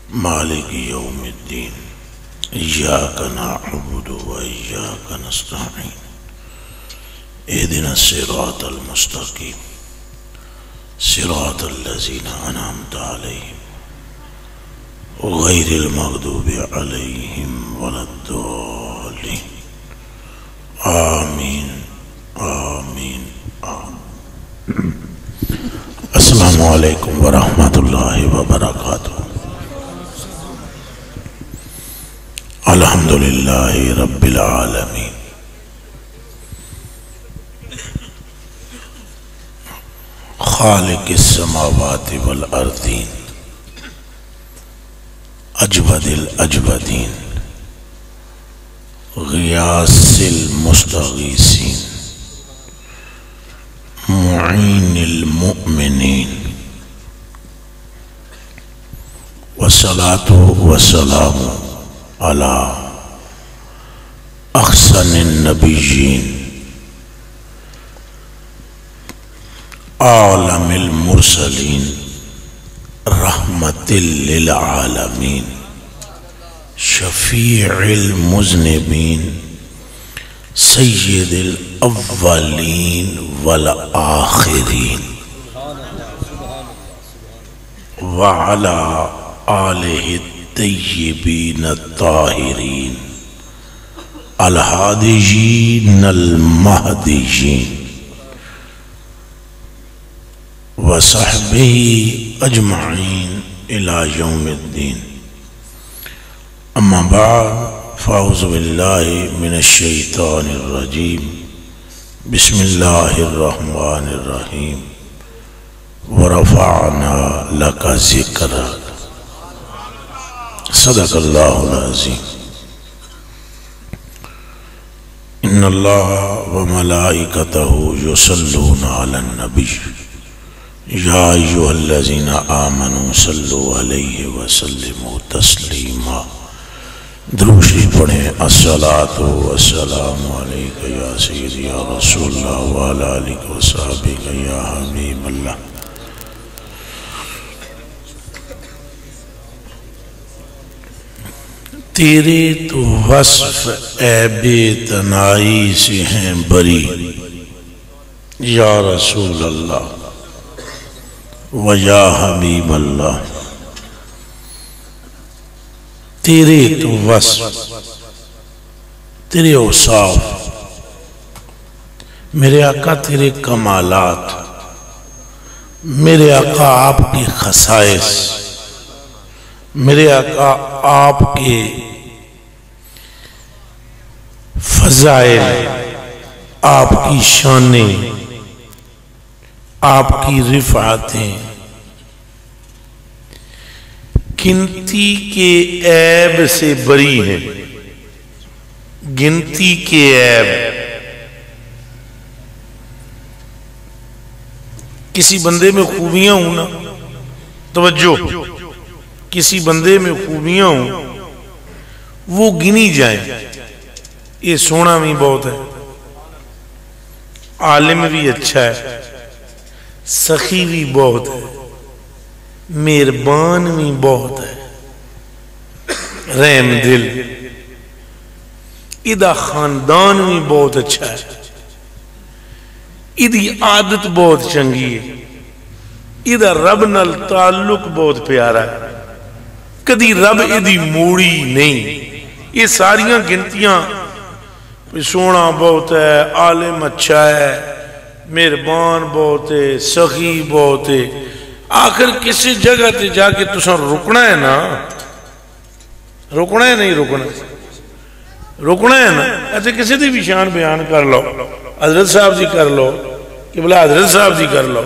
मालिक यौमिद्दीन इय्याका नअबुदु व इय्याका नस्तईन इहदिनस सिरातल मुस्तकीम सिरातल लज़ीना अनअमता अलैहिम गैरिल मग़दूबि अलैहिम वलद्दाल्लीन आमीन आमीन आमीन। अस्सलामु अलैकुम व रहमतुल्लाहि व बरकातुहू। अल्हम्दुलिल्लाहि रब्बिल आलमीन। खालिक़िस समावाति वल अर्दीन अजवदिल अजवदीन गियासिल मुस्तगीसीन मुईनिल मुमिनीन वस्सलातु वस्सलामु अला अहसनिन नबिय्यीन आलमिल मुरसलीन रहमतिल लिल आलमीन शफीइल मुज़निबीन सय्यिदिल अव्वलीन वल आखिरीन व अला आलिहि तय्यिबीन ताहिरीन अल हादियीन अल महदियीन व सहबिही अजमईन इला यौमिद्दीन। अम्मा बाद फ़अऊज़ु बिल्लाहि मिनश शैतानिर रजीम बिस्मिल्लाहिर रहमानिर रहीम व रफ़अना लका ज़िक्रक सदक़ल्लाहुल अज़ीम। इन्नल्लाह व मलाइकतहु युसल्लूना अलन नबी या अय्युहल्लज़ीना आमनू सल्लु अलैहि व सल्लिमू तस्लीमा। दुरूद शरीफ पढ़ें। अस्सलातु वस्सलामु अलैका या सय्यदी या रसूलल्लाह व अला आलिका व सहबिका या हबीबल्लाह। तेरे तो वस्फ ऐबे तनाई से हैं बरी या रसूल अल्लाह व या हबीब अल्लाह। तेरे तो वस्फ तेरे औसाफ मेरे आका तेरे कमालात मेरे आका आपकी खसाइस मेरे आका आपके फज़ाइल आपकी शानें आपकी रिफ़ातें गिनती के ऐब से बरी हैं। गिनती के ऐब किसी बंदे में खूबियां हो ना, तवज्जो, किसी बंदे में खूबियां हो वो गिनी जाए। ये सोना भी बहुत है, आलिम भी अच्छा है, सखी भी बहुत है, मेहरबान भी बहुत है, रहम दिल, इदा खानदान भी बहुत अच्छा है, इदी आदत बहुत चंगी है, इदा रब नाल ताल्लुक बहुत प्यारा है, कदी रब इदी मूड़ी नहीं। ये सारियां गिनतियां सोना बहुत है, आलिम अच्छा है, मेहरबान बहुत है, सखी बहुत है। आखिर किसी जगह ते जाके तुसा रुकना है ना, रुकना है नहीं रुकना, रुकना है ना। ऐसे किसी की भी शान बयान कर लो, हजरत साहब जी कर लो, कि बोला हजरत साहब जी कर लो,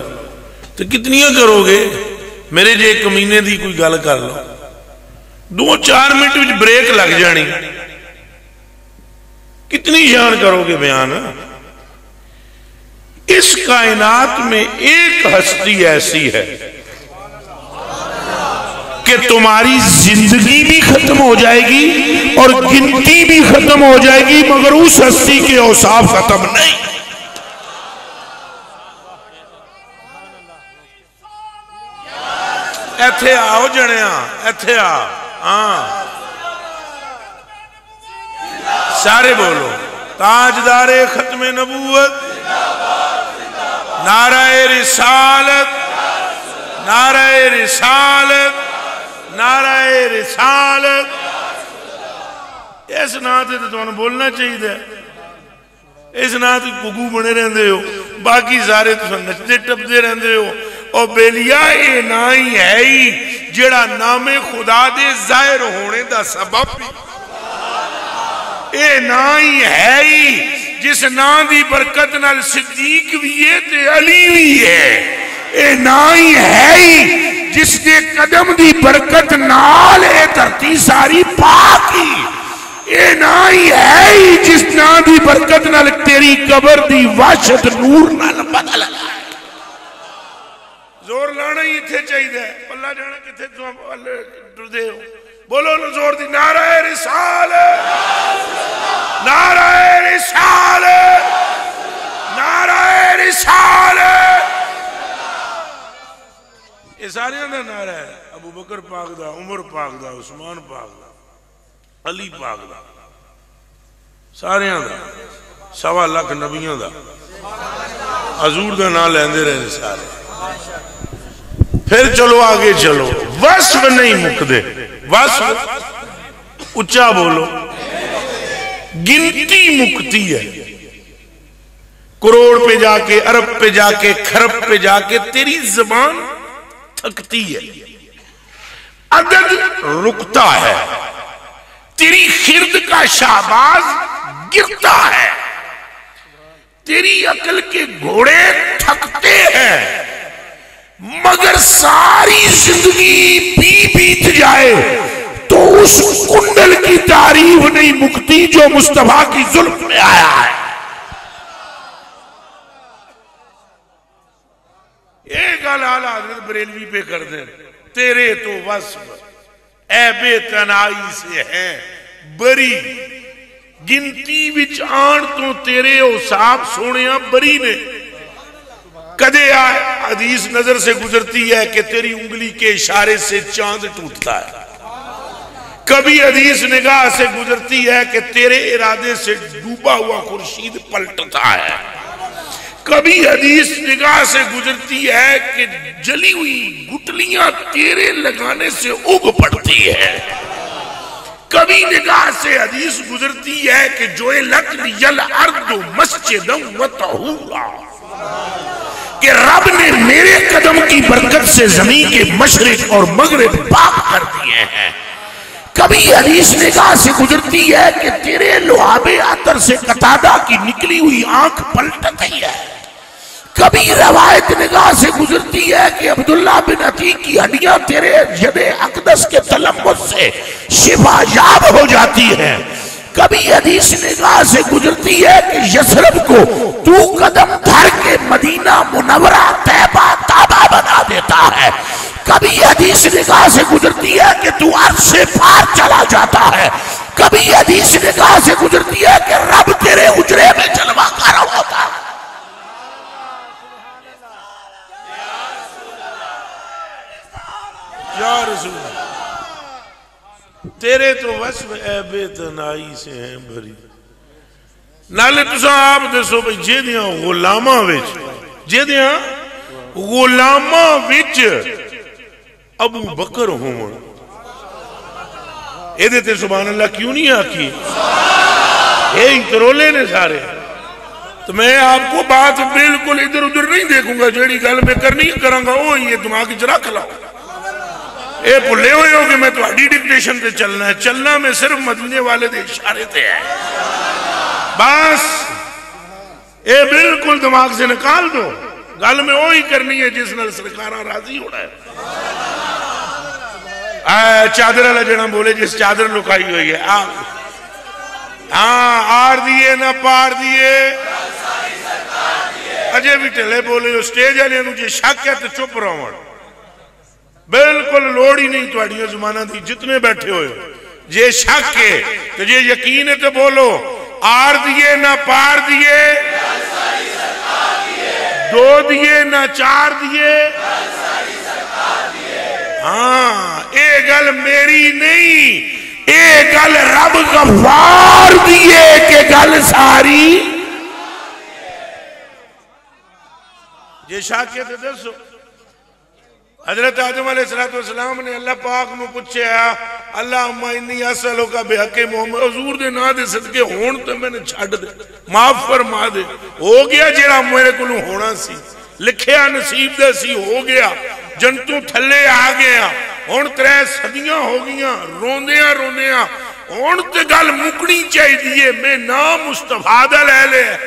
तो कितनियां करोगे। मेरे जे कमीने की कोई गल कर लो, 2-4 मिनट में ब्रेक लग जानी, कितनी शान करोगे बयान। इस कायनात में एक हस्ती ऐसी है कि तुम्हारी जिंदगी भी खत्म हो जाएगी और गिनती भी खत्म हो जाएगी, मगर उस हस्ती के औसाफ खत्म नहीं। इत्थे आओ जणिया, इत्थे आ। हाँ सारे बोलो, ताजदारे खत्मे नबूवत, नाराए रिसालत, नाराए रिसालत, नाराए रिसालत। इस नां ते तुहानूं बोलना चाहिए। इस नां ते गुगू बने रहंदे हो, बाकी सारे तुम नचते टपते रहंदे हो। और बेलिया ये ना ही है ही जेड़ा नामे खुदा दे जाहिर होने का सबब, ये ना ही है ही जिस नां दी बरकत नाल सिद्दीक भी है ते अली भी है। ये ना ही है ही जिसके कदम दी बरकत नाल ये धरती सारी पाकी। ये ना ही है ही जिस नां दी बरकत नाल तेरी कबर दी वाशत नूर नाल बदल है। जोर लाना ही इत्थे चाहिए, पल्ला जाना किथे डरदे हो। बोलो ना जोर दी, नाराए रिसालत, नाराए रिसालत, नाराए रिसालत। ये सारे का नारा है, अबू बकर पाक दा, उमर पाक दा, उस्मान पाक दा, अली पाक दा, सारे का 1.25 लाख नबियों का हजूर का नाम लेंदे रहे सारे। फिर चलो आगे चलो, वस्फ नहीं मुकदे, वस्फ उच्चा बोलो, गिनती मुकती है। करोड़ पे जाके, अरब पे जाके, खरब पे जाके तेरी जबान थकती है, अदद रुकता है, तेरी खिर्द का शाहबाज गिरता है, तेरी अकल के घोड़े थकते हैं। मगर सारी जिंदगी बीत जाए तो उस कुंडल की तारीफ नहीं मुकती जो मुस्तफा की जुल्फ में आया है। ये गल आला हज़रत बरेलवी पे कर दे, तेरे तो वस्फ ऐबे तनाई से है बरी, गिनती विच आन तो तेरे औसाफ सोनिया बरी ने। कदे हदीस नजर से गुजरती है कि तेरी उंगली के इशारे से चांद टूटता है, कभी हदीस निगाह से गुजरती है कि तेरे इरादे से डूबा हुआ खुर्शीद पलटता है, कभी हदीस निगाह से गुजरती है कि जली हुई गुटलियां तेरे लगाने से उग पड़ती है, कभी निगाह से हदीस गुजरती है कि जोए लत लियल अर्दु मस्जिदम व तहूरा, कि रब ने मेरे कदम की बरकत से जमीन के मशरिक और मगरिब पाक कर दिए हैं। कभी हदीस निगाह से गुजरती है कि तेरे लुआबे अतर से कतादा की निकली हुई आंख पलट गई है, कभी रवायत निगाह से गुजरती है कि अब्दुल्ला बिन अतीक की हड्डियां तेरे यदे अकदस के तलम्मुस से शिफायाब हो जाती है, कभी हदीस निगाह से गुजरती है कि यसरब को तू कदम धर के मदीना मुनव्वरा तैबा ताबा बना देता है, कभी हदीस निगाह से गुजरती है कि तू अर्श से पार चला जाता है, कभी हदीस निगाह से गुजरती है कि रब तेरे उजरे में जलवा कर होता है। या रसूल तेरे तो वस्फ ऐबे तनाई से हैं भरी। नाले तुसा आप दसो भाई जेदियां गुलामां विच, जेदियां गुलामां विच अबू बकर होवन, एदे ते सुभान अल्लाह क्यों नहीं आखी? यही तरोले ने सारे। तो मैं आपको बात बिल्कुल इधर उधर नहीं देखूंगा, जेड़ी गल मैं करनी करांगा वो ये दिमाग च रख लाओ। ये भुले हुए हो कि मैं तुम्हारी डिक्टेशन पे चलना है, चलना मैं सिर्फ मदीने वाले दे इशारे ते है, बस ये बिल्कुल दिमाग से निकाल दो। गल में वो ही करनी है जिस नाल सरकार राजी होना है। चादर वाला जना बोले जिस चादर लुकाई हुई है, हाँ आर दिए ना पार दिए, अजय भी ढिले बोले। स्टेज वाले जो शक है तो चुप रहो, बिल्कुल लोड़ ही नहीं थोड़िया जुबाना दी जितने बैठे हो। जे शक है तो जे यकीन है तो बोलो आर दिए ना पार दिए, दो दिए ना चार दिए, हाँ ये गल मेरी नहीं, ये गल रब गफार दी है कि गल सारी जे शाकियत दसो। हजरत आदम अलैहिस्सलाम ने अल्लाह पाक नू पूछया अल्लाहुम्मा इन्नी असअलुका बिहक़्क़ि मोहम्मद, हुजूर दे नाम दे सदके होण ते मैंने छड्ड दे, माफ फरमा दे। हो गया जेड़ा मेरे कोलों होना सी, लिखिया नसीब दे सी, हो गया, जंतु थले आ गया। हुण 3 सदियां हो गईयां रोंदियां रोंदियां, हुण ते गल मुकनी चाहिए। मैं नाम मुस्तफा दा ले लिया,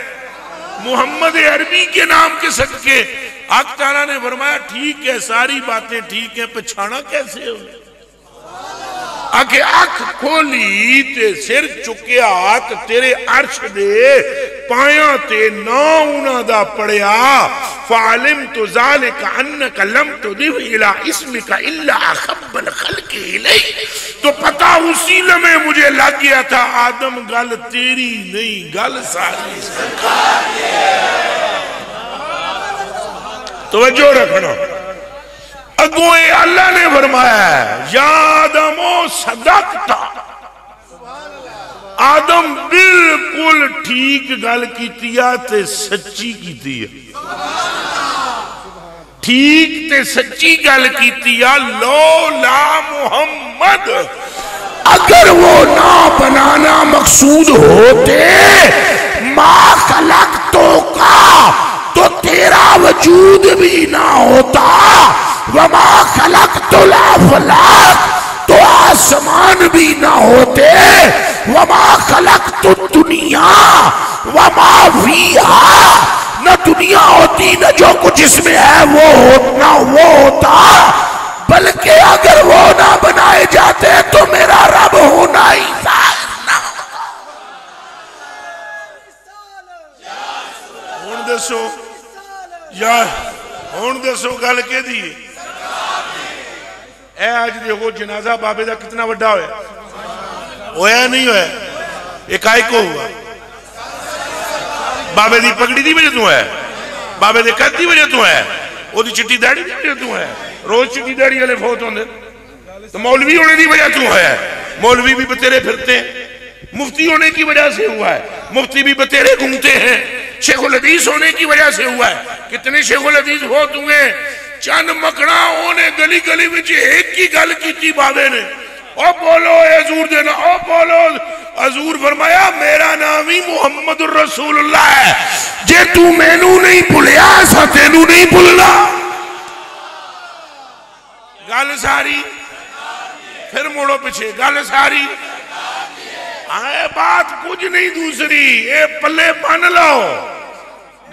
मुहम्मद अरबी के नाम के सदके। हक ताला ने फरमाया ठीक है, सारी बातें ठीक है, पछाना कैसे हो? आके अख खोली ते सिर चुकिया ते तेरे अर्श दे पाया ते ना उन्हां दा पड़िया। फालिम तो ज़ालिक अन्नका लम तुदिफ इला इस्मिका इल्ला अखब्बल खल्क़ि इलै, तो पता उसी लम्हे मुझे लग गया था आदम गल तेरी नहीं, गल सारी सरकार की है। तवज्जो रखना, अगों अल्लाह ने फरमाया या आदमो सदकता, आदम बिल्कुल ठीक गल कीती ते सच्ची कीती है, ठीक ते सच्ची गल कीती। लौला मुहम्मद, अगर वो ना बनाना मकसूद होते मा खलक़तो का, तो तेरा वजूद भी ना होता। वमा खलक़तुल अफ़लाक, तो आसमान भी ना होते। वमा खलक़तुद दुनिया वमा फ़ीहा, न दुनिया होती न जो कुछ इसमें है वो होना वो होता। बल्कि अगर वो ना बनाए जाते तो मेरा रब होना ही ना। हुण दसो यार, हुण दसो गल केदी है? ए अज देखो जनाजा बाबे का कितना बड़ा होया नहीं होया? एक काय को हुआ? बाबे की पगड़ी की वजह तो है, बाबे के कद की वजह तो है, ओदी चिट्टी दाढ़ी की वजह तो है। रोज चिट्टी दाढ़ी वाले फौत होंगे तो मौलवी होने की वजह तो है। मौलवी भी बतेरे फिरते, मुफ्ती होने की वजह से हुआ है, मुफ्ती भी बतेरे घूमते हैं। शेखुल हदीस होने की वजह से हुआ है, कितने शेखुल हदीस फौत हुए। चंद मकड़ा ओने गली गली में एक ही गल की बाबे ने, ओ बोलो हजूर देना, ओ बोलो हजूर फरमाया मेरा नाम ही मुहम्मद रसूलुल्लाह है, जे तू मैनू नहीं भुलिया सा तेनू नहीं भुलना। गल सारी, फिर मुड़ो पीछे, गल सारी आए, बात कुछ नहीं दूसरी, ये पल्ले बन लो,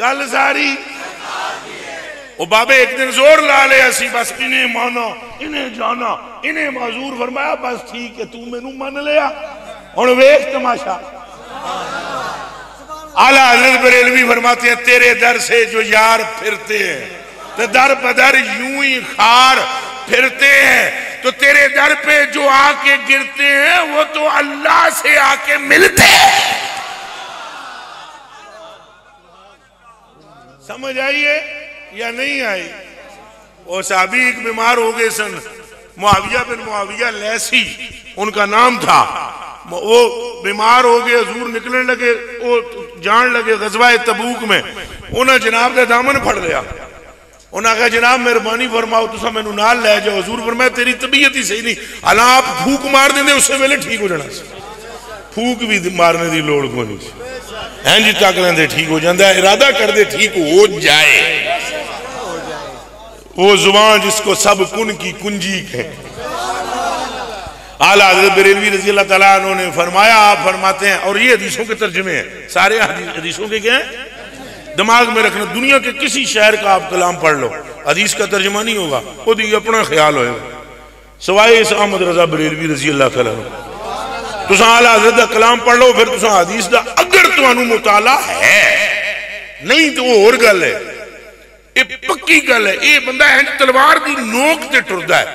गल सारी। वो बाबे एक दिन जोर ला ले असी बस इन्हें माना इन्हें जाना इन्हें माजूर फरमाया बस ठीक है तू मैनू मन लिया। हुण वेख तमाशा, आला हज़रत बरेलवी फरमाते हैं तेरे दर से जो यार फिरते हैं तो दर बदर यूं ही खार फिरते हैं, तो तेरे दर पे जो आके गिरते हैं वो तो अल्लाह से आके मिलते हैं। समझ आइए या नहीं आई? वो साहबी एक बीमार हो गए सन, मुआविया बिन मुआविया लैसी उनका नाम था। वो बीमार हो गए, हजूर निकलने लगे, वो जान लगे गज़वाए तबूक में, उन्हें जनाब का दामन फड़ लिया। उन्हें कहा जनाब मेहरबानी फरमाओ तुसा मैनू नाल लै जाओ। हजूर फरमाया तेरी तबीयत ही सही नहीं, हालां आप फूक मार देंगे उस वेले ठीक हो जाना। फूक भी मारने की लोड़ को नहीं, इंज तक लेंदे ठीक हो जाता है, इरादा कर दे ठीक हो जाए। वो जुबान जिसको सब कुन की कुंजी है। आला हज़रत बरेलवी रज़ी अल्लाह तआला अन्हु ने फरमाया, आप फरमाते हैं, और ये हदीसों के तर्जुमे हैं, सारे हदीसों के क्या हैं, दिमाग में रखना। दुनिया के किसी शहर का आप कलाम पढ़ लो, हदीस का तर्जुमा नहीं होगा, खुद ही अपना ख्याल होगा, सवाए इस अहमद रजा बरेलवी रज़ी अल्लाह तआला अन्हु। तुसां आला हज़रत दा कलाम पढ़ लो, फिर तुसां हदीस दा अगर तुहानू मुताला है, नहीं तो वो होर गल है, ये पक्की गल है। ये बंदा इंज तलवार की नोक ते टुरदा है,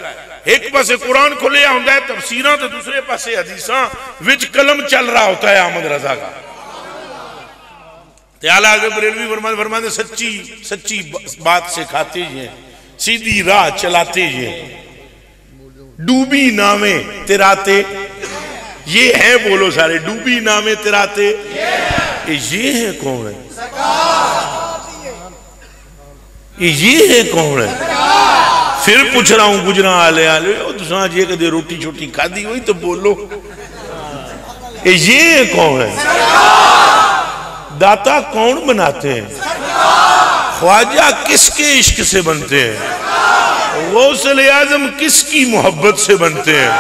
एक पासे कुरान खुलिया होंदा है तफसीरां ते दूसरे पासे हदीसां, विच कलम चल रहा होता है अहमद रजा का। आला हज़रत बरेलवी फरमाते सच्ची सच्ची बात सिखाते हैं, सीधी राह चलाते हैं। डूबी नावे तिराते, ये है बोलो सारे, डूबी नावे तिराते, ये है कौन है? ये है कौन है? फिर पूछ रहा हूं गुजरा आले आले, तुसा जे कदे रोटी छोटी खादी हुई तो बोलो, ये है कौन है? दाता कौन बनाते हैं? ख्वाजा किसके इश्क से बनते हैं? गौसल आजम किसकी मोहब्बत से बनते हैं?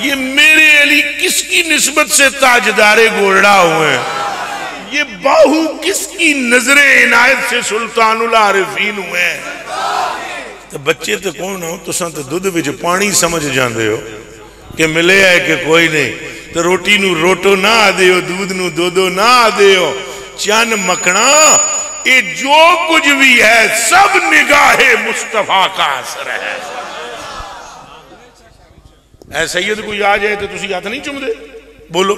ये मेरे अली किसकी निस्बत से ताजदारे गोरड़ा हुए हैं? ये बाहू किसकी नजरे इनायत से सुल्तानुल आरिफीन हुए हैं? तो बच्चे तो कौन हो तुसा तो दुध विच पानी समझ जाते हो कि मिले है कि कोई नहीं, तो रोटी नू रोटो ना आदे हो, दूध नू दो ना आदे हो। चन मखना ये जो कुछ भी है सब निगाहे मुस्तफा का असर है। ऐ सैयद कोई आ जाए तो तुसी हाथ नहीं चुमदे? बोलो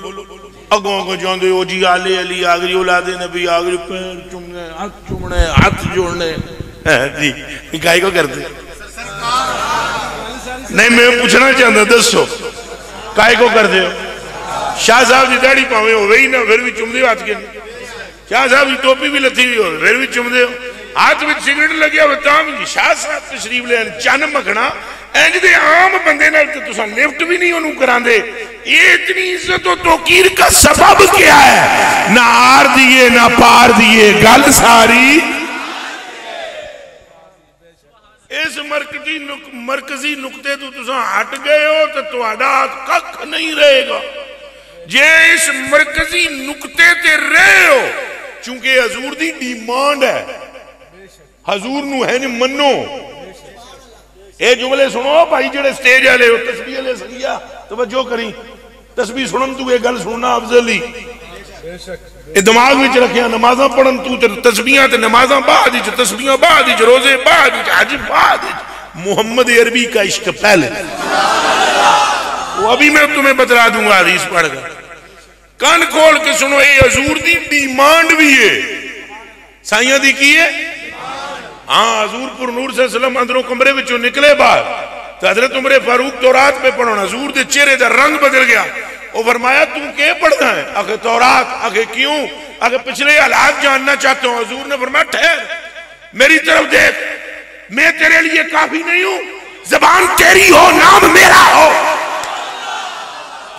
अगों अगों जाते हो जी आले अली आ गई, औलादे नबी आ गई, पैर चुमने, हाथ जोड़ने जी गाय को करते नहीं? मैं पूछना चाहता, दसो काय को करते हो? शाह साहब की दाढ़ी पावे हो ही ना, फिर भी चुमदे हो हाथ के? शाह साहब की टोपी भी लथी हुई हो फिर भी चुमदे हो? हाथ में सिगरेट लगे हो भी शाह साहब तशरीफ ले चन मखना इंज दे आम बंदे नाल ते तुसां लिफ्ट भी नहीं ओनू करांदे। ये इतनी इज्जत और तौकीर का सबब क्या है? ना आर दिए ना पार दिए, गल सारी इस मरकजी नुकते तो तुसां हट गए हो तो तुहाडा कख नहीं रहेगा। जे इस मरकजी नुकते ते रहे हो, चूंकि हजूर दी डिमांड है, हजूर नू है नहीं मनो। ये जुमले सुनो भाई जेड़े स्टेज वाले हो, तस्बीह वाले सगिया तवज्जो करी, तस्बीह सुनन तू ये गल सुनना अफजल ही, ये दिमाग में रखिया। नमाजा पढ़न तू तस्बीहां ते नमाजा बाद विच, तस्बीहां बाद विच, रोजे बाद विच, हज बाद विच, मोहम्मद अरबी का इश्क पहले। वो अभी मैं तुम्हें बतला दूंगा हदीस पढ़कर, कान खोल के सुनो। ये हजूर दी डिमांड भी है, साइया दी की है। हाँ, हजूरपुर नूर से सलम अंदरों कमरे विचों निकले बाहर तो हजरत उमर फारूक तौरात पे पढ़ो, हजूर दे चेहरे का रंग बदल गया। वो फरमाया तू क्या पढ़ना है? आगे तौरात। आगे क्यों? आगे पिछले हालात जानना चाहते हो। हजूर ने फरमाया ठहर, मेरी तरफ देख, मैं तेरे लिए काफी नहीं हूं, जबान तेरी हो, नाम मेरा हो।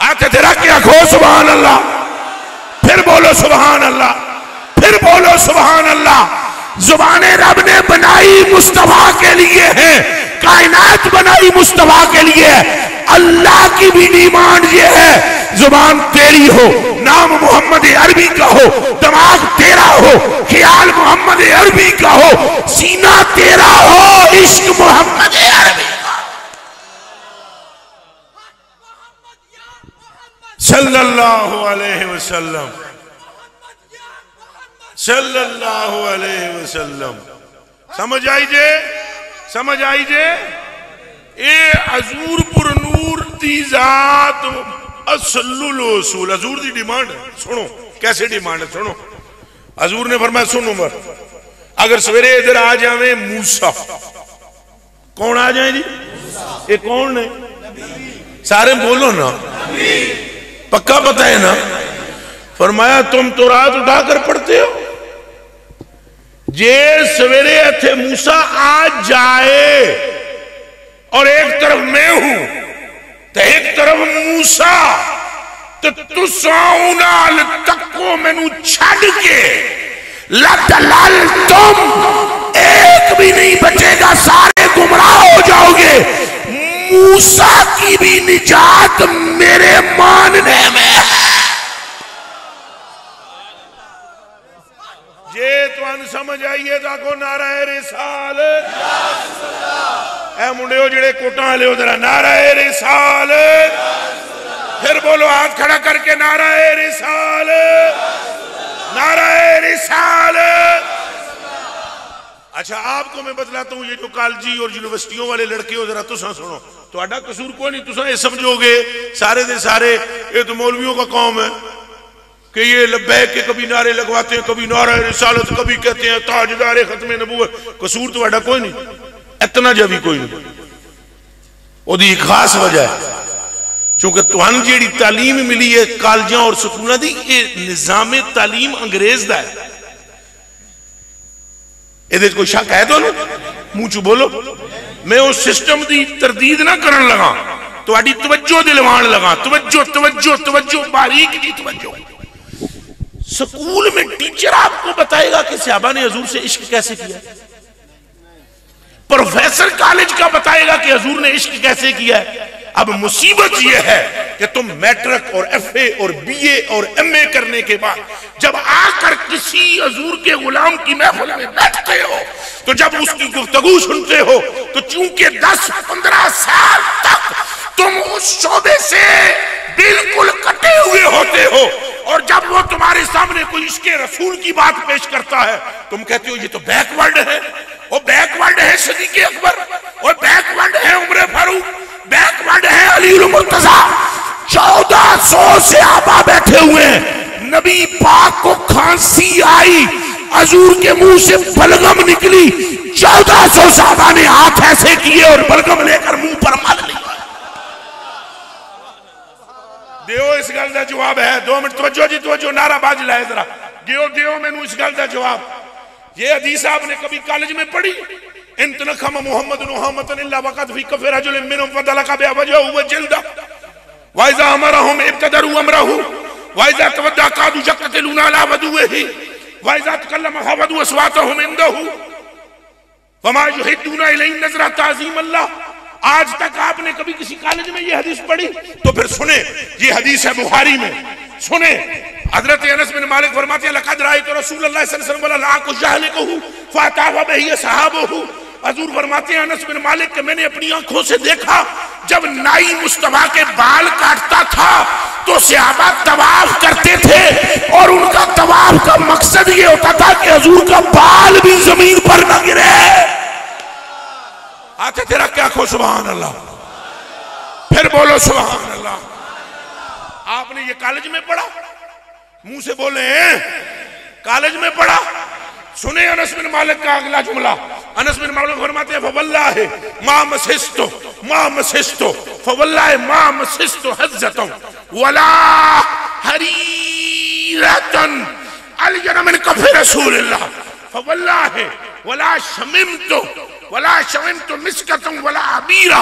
हाथ तेरा क्या खो सुभान अल्लाह, फिर बोलो सुभान अल्लाह, फिर बोलो सुभान अल्लाह। जुबाने रब ने बनाई मुस्तफा के लिए है, कायनात बनाई मुस्तफा के लिए है। अल्लाह की भी डिमांड ये है, जुबान तेरी हो, नाम मोहम्मद अरबी का हो, दिमाग तेरा हो, ख्याल मोहम्मद अरबी का हो, सीना तेरा हो, इश्क मोहम्मद अरबी का। सल्लल्लाहु अलैहि वसल्लम, सल्लल्लाहु अलैहि वसल्लम। समझ आई जे, समझ आई जे। ये हजूरपुर नूर दी जात असलुल उसूल, हजूर दी डिमांड है। सुनो कैसे डिमांड है, सुनो। हजूर ने फरमाया सुन उमर, अगर सवेरे इधर आ जावे मूसा, कौन आ जाए जी? ये कौन है? सारे बोलो ना, पक्का पता है ना? फरमाया तुम तो रात उठाकर पढ़ते हो, जे सवेरे इथे मूसा आ जाए और एक तरफ मैं हूं तो एक तरफ मूसा, तो तुसा उनाल तको मैनू छड़ के लत लाल तुम एक भी नहीं बचेगा, सारे गुमराह हो जाओगे। मूसा की भी निजात मेरे मानने में है। जे तुहानू समझ आइए तो आखो नाराए रिसालत। ऐ मुंडियो जेड़े कोटा वाले हो जरा नाराए रिसालत, फिर बोलो हाथ खड़ा करके नाराए रिसालत, नाराए रिसालत। अच्छा आपको मैं बतलाता हूँ, ये जो कॉलेजी और यूनिवर्सिटियों वाले लड़के हो जरा तुसा सुनो, तुहाडा कसूर कोई नहीं, तुसा ये समझोगे सारे दे सारे ये तो मौलवियों का कौम है कि ये लब्बैक के कभी नारे लगवाते हैं, कभी नारा रिसालत, कभी कहते हैं ताजदार खत्म नबूवत। कसूर तो वाड़ा कोई नहीं, इतना जा भी कोई नहीं। ओदी एक खास वजह है, क्योंकि तुहानू जी तालीम मिली है कॉलेजों और स्कूलों की, ये निजाम तालीम अंग्रेज का है। ये कोई शक है तो मुंह चू बोलो। मैं उस सिस्टम की तरदीद ना करन लगा, तुहाडी तवज्जो दिलवान लगा। तवज्जो तवज्जो तवज्जो, बारीक जी तवज्जो। स्कूल में टीचर आपको बताएगा कि सहाबा ने हजूर से इश्क कैसे किया। प्रोफेसर कॉलेज का बताएगा कि हजूर ने इश्क कैसे किया है। अब मुसीबत यह है कि तुम मैट्रिक और एफए और बीए और एमए करने के बाद जब आकर किसी हजूर के गुलाम की महफिल में बैठते हो, तो जब उसकी गुफ्तगू सुनते हो, तो चूंकि 10-15 साल तक तुम उस शोबे से बिल्कुल कटे हुए होते हो, और जब वो तुम्हारे सामने कोई इसके रसूल की बात पेश करता है, तुम कहते हो ये तो बैकवर्ड है। वो बैकवर्ड है सिद्दीक़ अकबर, वो बैकवर्ड है उमर फारूक, बैकवर्ड है अली मुर्तजा। 1400 सहाबा बैठे हुए हैं। नबी पाक को खांसी आई, हजूर के मुंह से बलगम निकली, 1400 सहाबा ने हाथ ऐसे किए और बलगम लेकर मुंह पर मल लिया। दियो इस गल का जवाब है। 2 मिनट तवज्जो जी, तवज्जो, नारा बाज लाए जरा। दियो मैनू इस गल का जवाब। ये हदीस आपने कभी कॉलेज में पढ़ी? इन तनखम मोहम्मद मुहम्मदन इल्ला वक़द फी कफ़ रजुलिन मिनहुम फदलका बिवजहिही व जिल्दा व इज़ा अमरहुम इब्तदरू अमरहु व इज़ा तवद्दा कादू यक़तलूना अला वदुही व इज़ा तकल्लम ख़फ़दू अस्वातहुम इंदहु फमा युहिद्दूना इलैहि नज़रा ताज़ीम अल्लाह। आज तक आपने कभी किसी कॉलेज में ये हदीस पढ़ी? तो फिर सुने, ये हदीस है बुखारी में। सुने, हजरत अनस बिन मालिक फरमाते हैं लक़द राअयतु रसूलल्लाह सल्लल्लाहु अलैहि वसल्लम फ़अतावा बिही असहाबुहु। हजूर फरमाते हैं अनस बिन मालिक के मैंने अपनी आंखों से देखा, जब नाई मुस्तफा के बाल काटता था तो सहाबा तवाफ करते थे, और उनका तवाफ का मकसद ये होता था कि हजूर का बाल भी जमीन पर न गिरे। आते तेरा क्या खो सुभान अल्लाह, फिर बोलो सुभान अल्लाह। आपने ये कॉलेज में पढ़ा? मुंह से बोले हैं कॉलेज में पढ़ा। सुने अनस बिन मालिक का अगला जुमला। अनस बिन मालिक फरमाते हैं फवल्लाहि मा मसिस्तो फवल्लाहि मा मसिस्तो हज़्ज़तन वला हरीरतन अलयन मिन कफ़ रसूलिल्लाह फवल्लाहि वला शमिमतु मिस्कतन वला अबीरा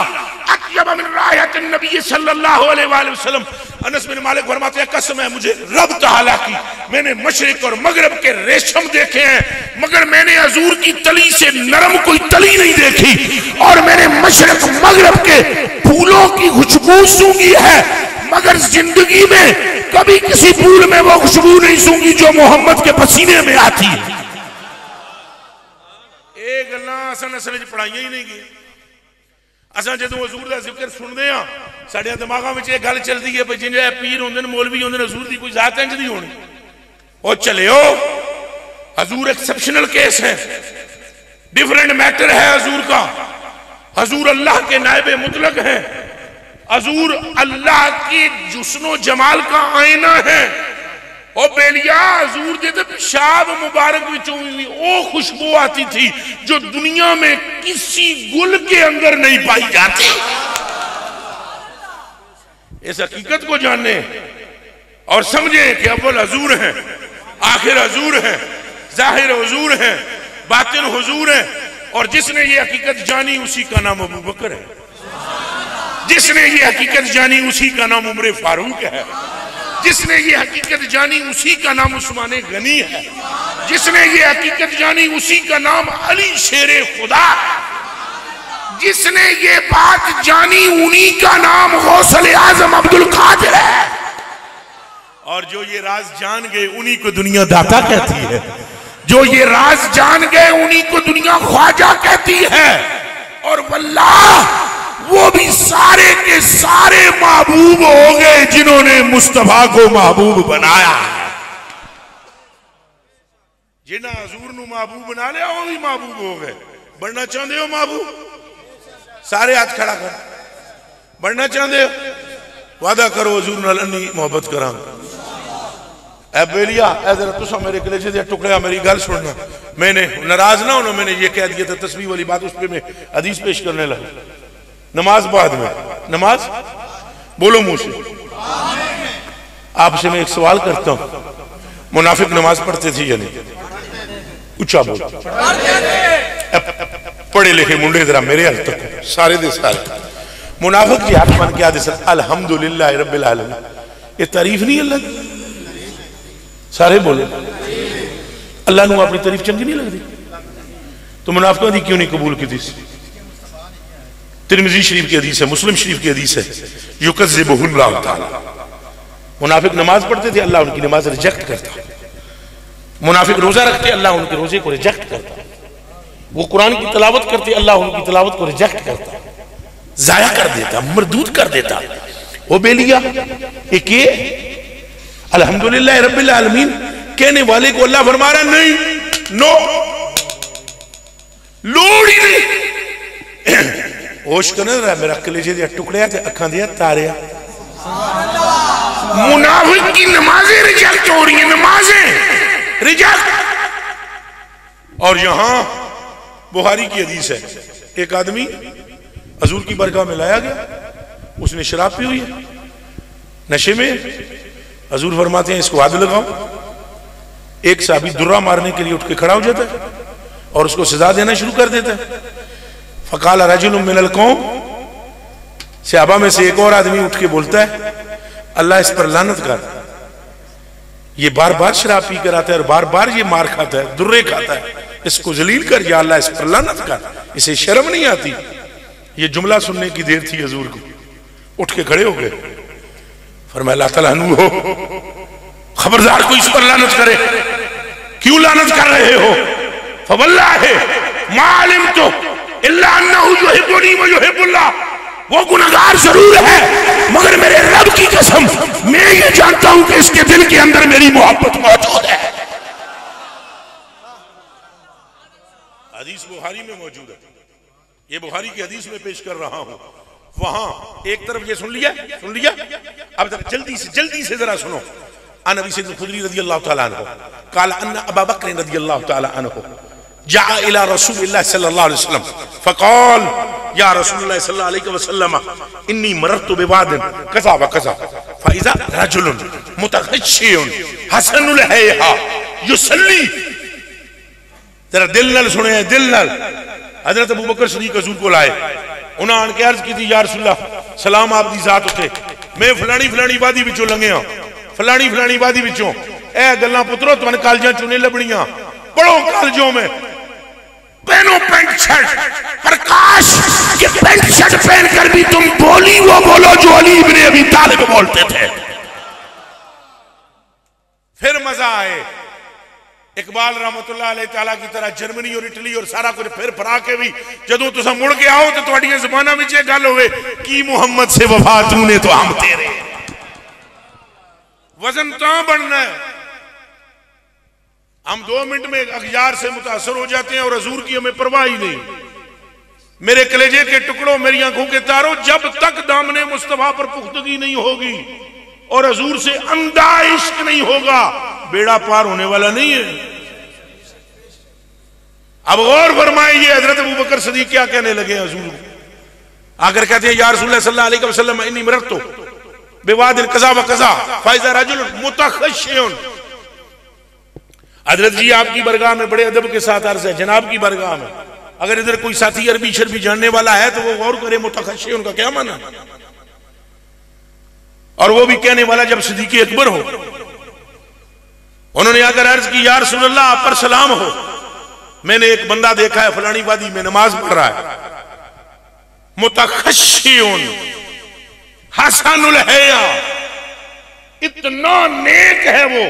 अत्यब मिन रायतिन नबी सल्लल्लाहु अलैहि वसल्लम। अनस बिन मालिक फरमाते हैं कसम है मुझे रब तआला की, मैंने मशरिक और मगरब के रेशम देखे हैं, मगर मैंने हजूर की तली से नरम कोई तली नहीं देखी, और मैंने मशरिक मगरब के फूलों की खुशबू सूंघी है, मगर जिंदगी में कभी किसी फूल में वो खुशबू नहीं सूंघी जो मोहम्मद के पसीने में आती है। एक गल्लां असां असल पढ़ाइया ही नहीं गई। असां जो हजूर का जिक्र सुनते हैं, साढ़े दिमागों में यह गल चलती है भाई जिन्हें पीर होंगे मौलवी होंगे, हजूर की कोई जात इंज नहीं होनी। और चलियो हजूर एक्सेप्शनल केस है, डिफरेंट मैटर है हजूर का। हजूर अल्लाह के नायब मुतलक है, हजूर अल्लाह की जुस्नो जमाल का आईना है। और बेलिया हजूर के पेशाब मुबारक विचों वो खुशबू आती थी जो दुनिया में किसी गुल के अंदर नहीं पाई जाती। इस हकीकत को जाने और समझे कि अव्वल हजूर है, आखिर हजूर है, जाहिर हजूर है, बातिन हुजूर है। और जिसने ये हकीकत जानी उसी का नाम अबू बकर है, जिसने ये हकीकत जानी उसी का नाम उमर फारूक है, जिसने ये हकीकत जानी उसी का नाम उस्मान गनी है, जिसने ये हकीकत जानी उसी का नाम अली शेरे खुदा है, जिसने ये बात जानी उन्हीं का नाम गौसल आजम अब्दुल कादिर है। और जो ये राज जान गए उन्हीं को दुनिया दाता कहती है, जो ये राज जान गए उन्हीं को दुनिया ख्वाजा कहती है। और वल्लाह वो भी सारे के सारे महबूब हो गए जिन्होंने मुस्तफा को महबूब बनाया है। जिन्हें हजूर नू महबूब बना लिया वो भी महबूब हो गए। बनना चाहते हो महबूब? सारे हाथ खड़ा कर। बनना चाहते हो? वादा करो हजूर नाल अन्नी मोहब्बत करांगा। बेलिया जरा तुसा मेरे कलेजे दे टुकड़े मेरी गल सुनना। मैंने नाराज ना होना, मैंने ये कह दिया था तस्वीर वाली बात, उस पर मैं हदीस पेश करने लगा। नमाज बाद में, नमाज बोलो मुंह से। आपसे मैं एक सवाल करता हूं, मुनाफिक नमाज पढ़ते थे या नहीं? ऊंचा बोल। पढ़े लिखे मुंडे जरा मेरे हाल तक सारे दे सारे मुनाफिक की हाथ बन के आदे सर अल्हम्दुलिल्लाह रब्बिल आलमीन, ये तारीफ नहीं अल्लाह की? सारे बोले अल्लाह नू अपनी तारीफ चंगी नहीं लगती? तो मुनाफिकों की क्यों नहीं कबूल की थी? तिरमिज़ी शरीफ की हदीस है, मुस्लिम शरीफ की हदीस है, युकज़्ज़िबुहुल्लाहु तआला। मुनाफिक नमाज पढ़ते थे, अल्लाह उनकी नमाज रिजेक्ट करता। मुनाफिक रोजा रखते, अल्लाह उनके रोजे को रिजेक्ट करता। वो कुरान की तिलावत करते, अल्लाह उनकी तिलावत को रिजेक्ट करता, जाया कर देता, मरदूद कर देता। वो बेलिया एक ये अल्हम्दुलिल्लाह रब्बिल आलमीन कहने वाले को अल्लाह फरमा रहा नहीं, नो लोड़ ही नहीं। होश कर रहा मेरा कलेजे दिया टुकड़िया ते अखां दिया तारिया। मुनाफिक की नमाजें रिजेक्ट हो रही हैं, नमाजें रिजेक्ट। और यहां बुखारी की हदीस है, एक आदमी हजूर की बरगाह में लाया गया, उसने शराब पी हुई है, नशे में। हजूर फरमाते हैं इसको हाथ लगाओ। एक साहबी दुर्रा मारने के लिए उठ के खड़ा हो जाता है और उसको सजा देना शुरू कर देता है। फकाल रजुलुम मिनल कौम, सहाबा में से एक और आदमी उठ के बोलता है अल्लाह इस पर लानत कर, ये बार बार शराब पी कर आता है और बार बार ये मार खाता है, दुर्रे खाता है, इसको जलील कर, या अल्लाह इस पर लानत कर, इसे शर्म नहीं आती? ये जुमला सुनने की देर थी हजूर को, उठ के खड़े हो गए। फरमाया अल्लाह ताला नू हो, खबरदार कोई इस पर लानत करे, क्यों लानत कर रहे हो? फवल्लाहि मा अलिमतु इल्ला अन्नहु युहिब्बुनी व युहिब्बुल्लाह, वो गुनहगार जरूर है मगर मेरे रब की कसम मैं ये जानता हूं कि इसके दिल के अंदर मेरी मोहब्बत मौजूद है। हदीस बुखारी में मौजूद है, ये बुखारी की हदीस में पेश कर रहा हूं। वहां एक तरफ ये सुन लिया, अब जल्दी से जरा सुनो। अन अबी सईद खुदरी रज़ियल्लाहु तआला अन्हु क़ाल अन्ना अबा बकर रज़ियल्लाहु तआला अन्हु जाअ इला रसूलिल्लाह सल्लल्लाहु अलैहि वसल्लम फ़क़ाल या रसूलुल्लाह सल्लल्लाहु अलैहि वसल्लम इन्नी मररतु बिवादिन कज़ा व कज़ा फ़इज़ा रजुलुन मुतग़श्शियुन हसनुल हैया युसल्ली। जरा दिल नाल सुने, दिल नाल। हजरत अबू बकर सदीक हजूर को लाए, उन्हें आन के अर्ज की थी या रसूलल्लाह सलाम आप दी जात उते, मैं फलानी फलानी वादी विचों लंघिया, फलानी फलानी वादी विचों, ए गल्लां पुत्रो तुहानू कालजां चुने लभणियां, पढ़ो कालजों में, पहनो पैंट शर्ट, प्रकाश के पैंट शर्ट पहनकर भी तुम बोली वो बोलो जो अली इब्ने अबी तालिब बोलते थे। फिर मजा आए। इकबाल रहमतुल्लाह अलैह ताला की तरह जर्मनी और इटली और सारा कुछ फिर फरा के भी जदों तुसा मुड़ के आओ तो तुहाडियां ज़बानां विच इह गल होवे कि मुहम्मद से वफा तूने तो हम तेरे। वजन तां बनना है, हम 2 मिनट में अखबार से मुतासर हो जाते हैं और हजूर की हमें परवाह ही नहीं। मेरे कलेजे के टुकड़ों, मेरी आंखों के तारों, जब तक दामने मुस्तफा पर पुख्तगी नहीं होगी और हजूर से अंधा इश्क नहीं होगा, बेड़ा पार होने वाला नहीं है। अब गौर फरमाइए हजरत अबू बकर सदीक क्या कहने लगे हजूर आकर कहते हैं या रसूलुल्लाह सल्लल्लाहु अलैहि वसल्लम इन्नी मररतु बिवादिन कज़ा व कज़ा फ़इज़ा रजुलुन मुतख़श्शियुन। हजरत जी आपकी बरगाह में बड़े अदब के साथ अर्ज है, जनाब की बरगाह में अगर इधर कोई साथी अरबी शरबी जानने वाला है तो वो गौर करे मुतख़श्शियुन का क्या माना, और वो भी कहने वाला जब सिद्दीक़ अकबर हो। उन्होंने आकर अर्ज की या रसूलल्लाह आप पर सलाम हो, मैंने एक बंदा देखा है फलानी वादी में नमाज पढ़ रहा है, मुतख़श्शियुन हसनुल हैया, इतना नेक है वो,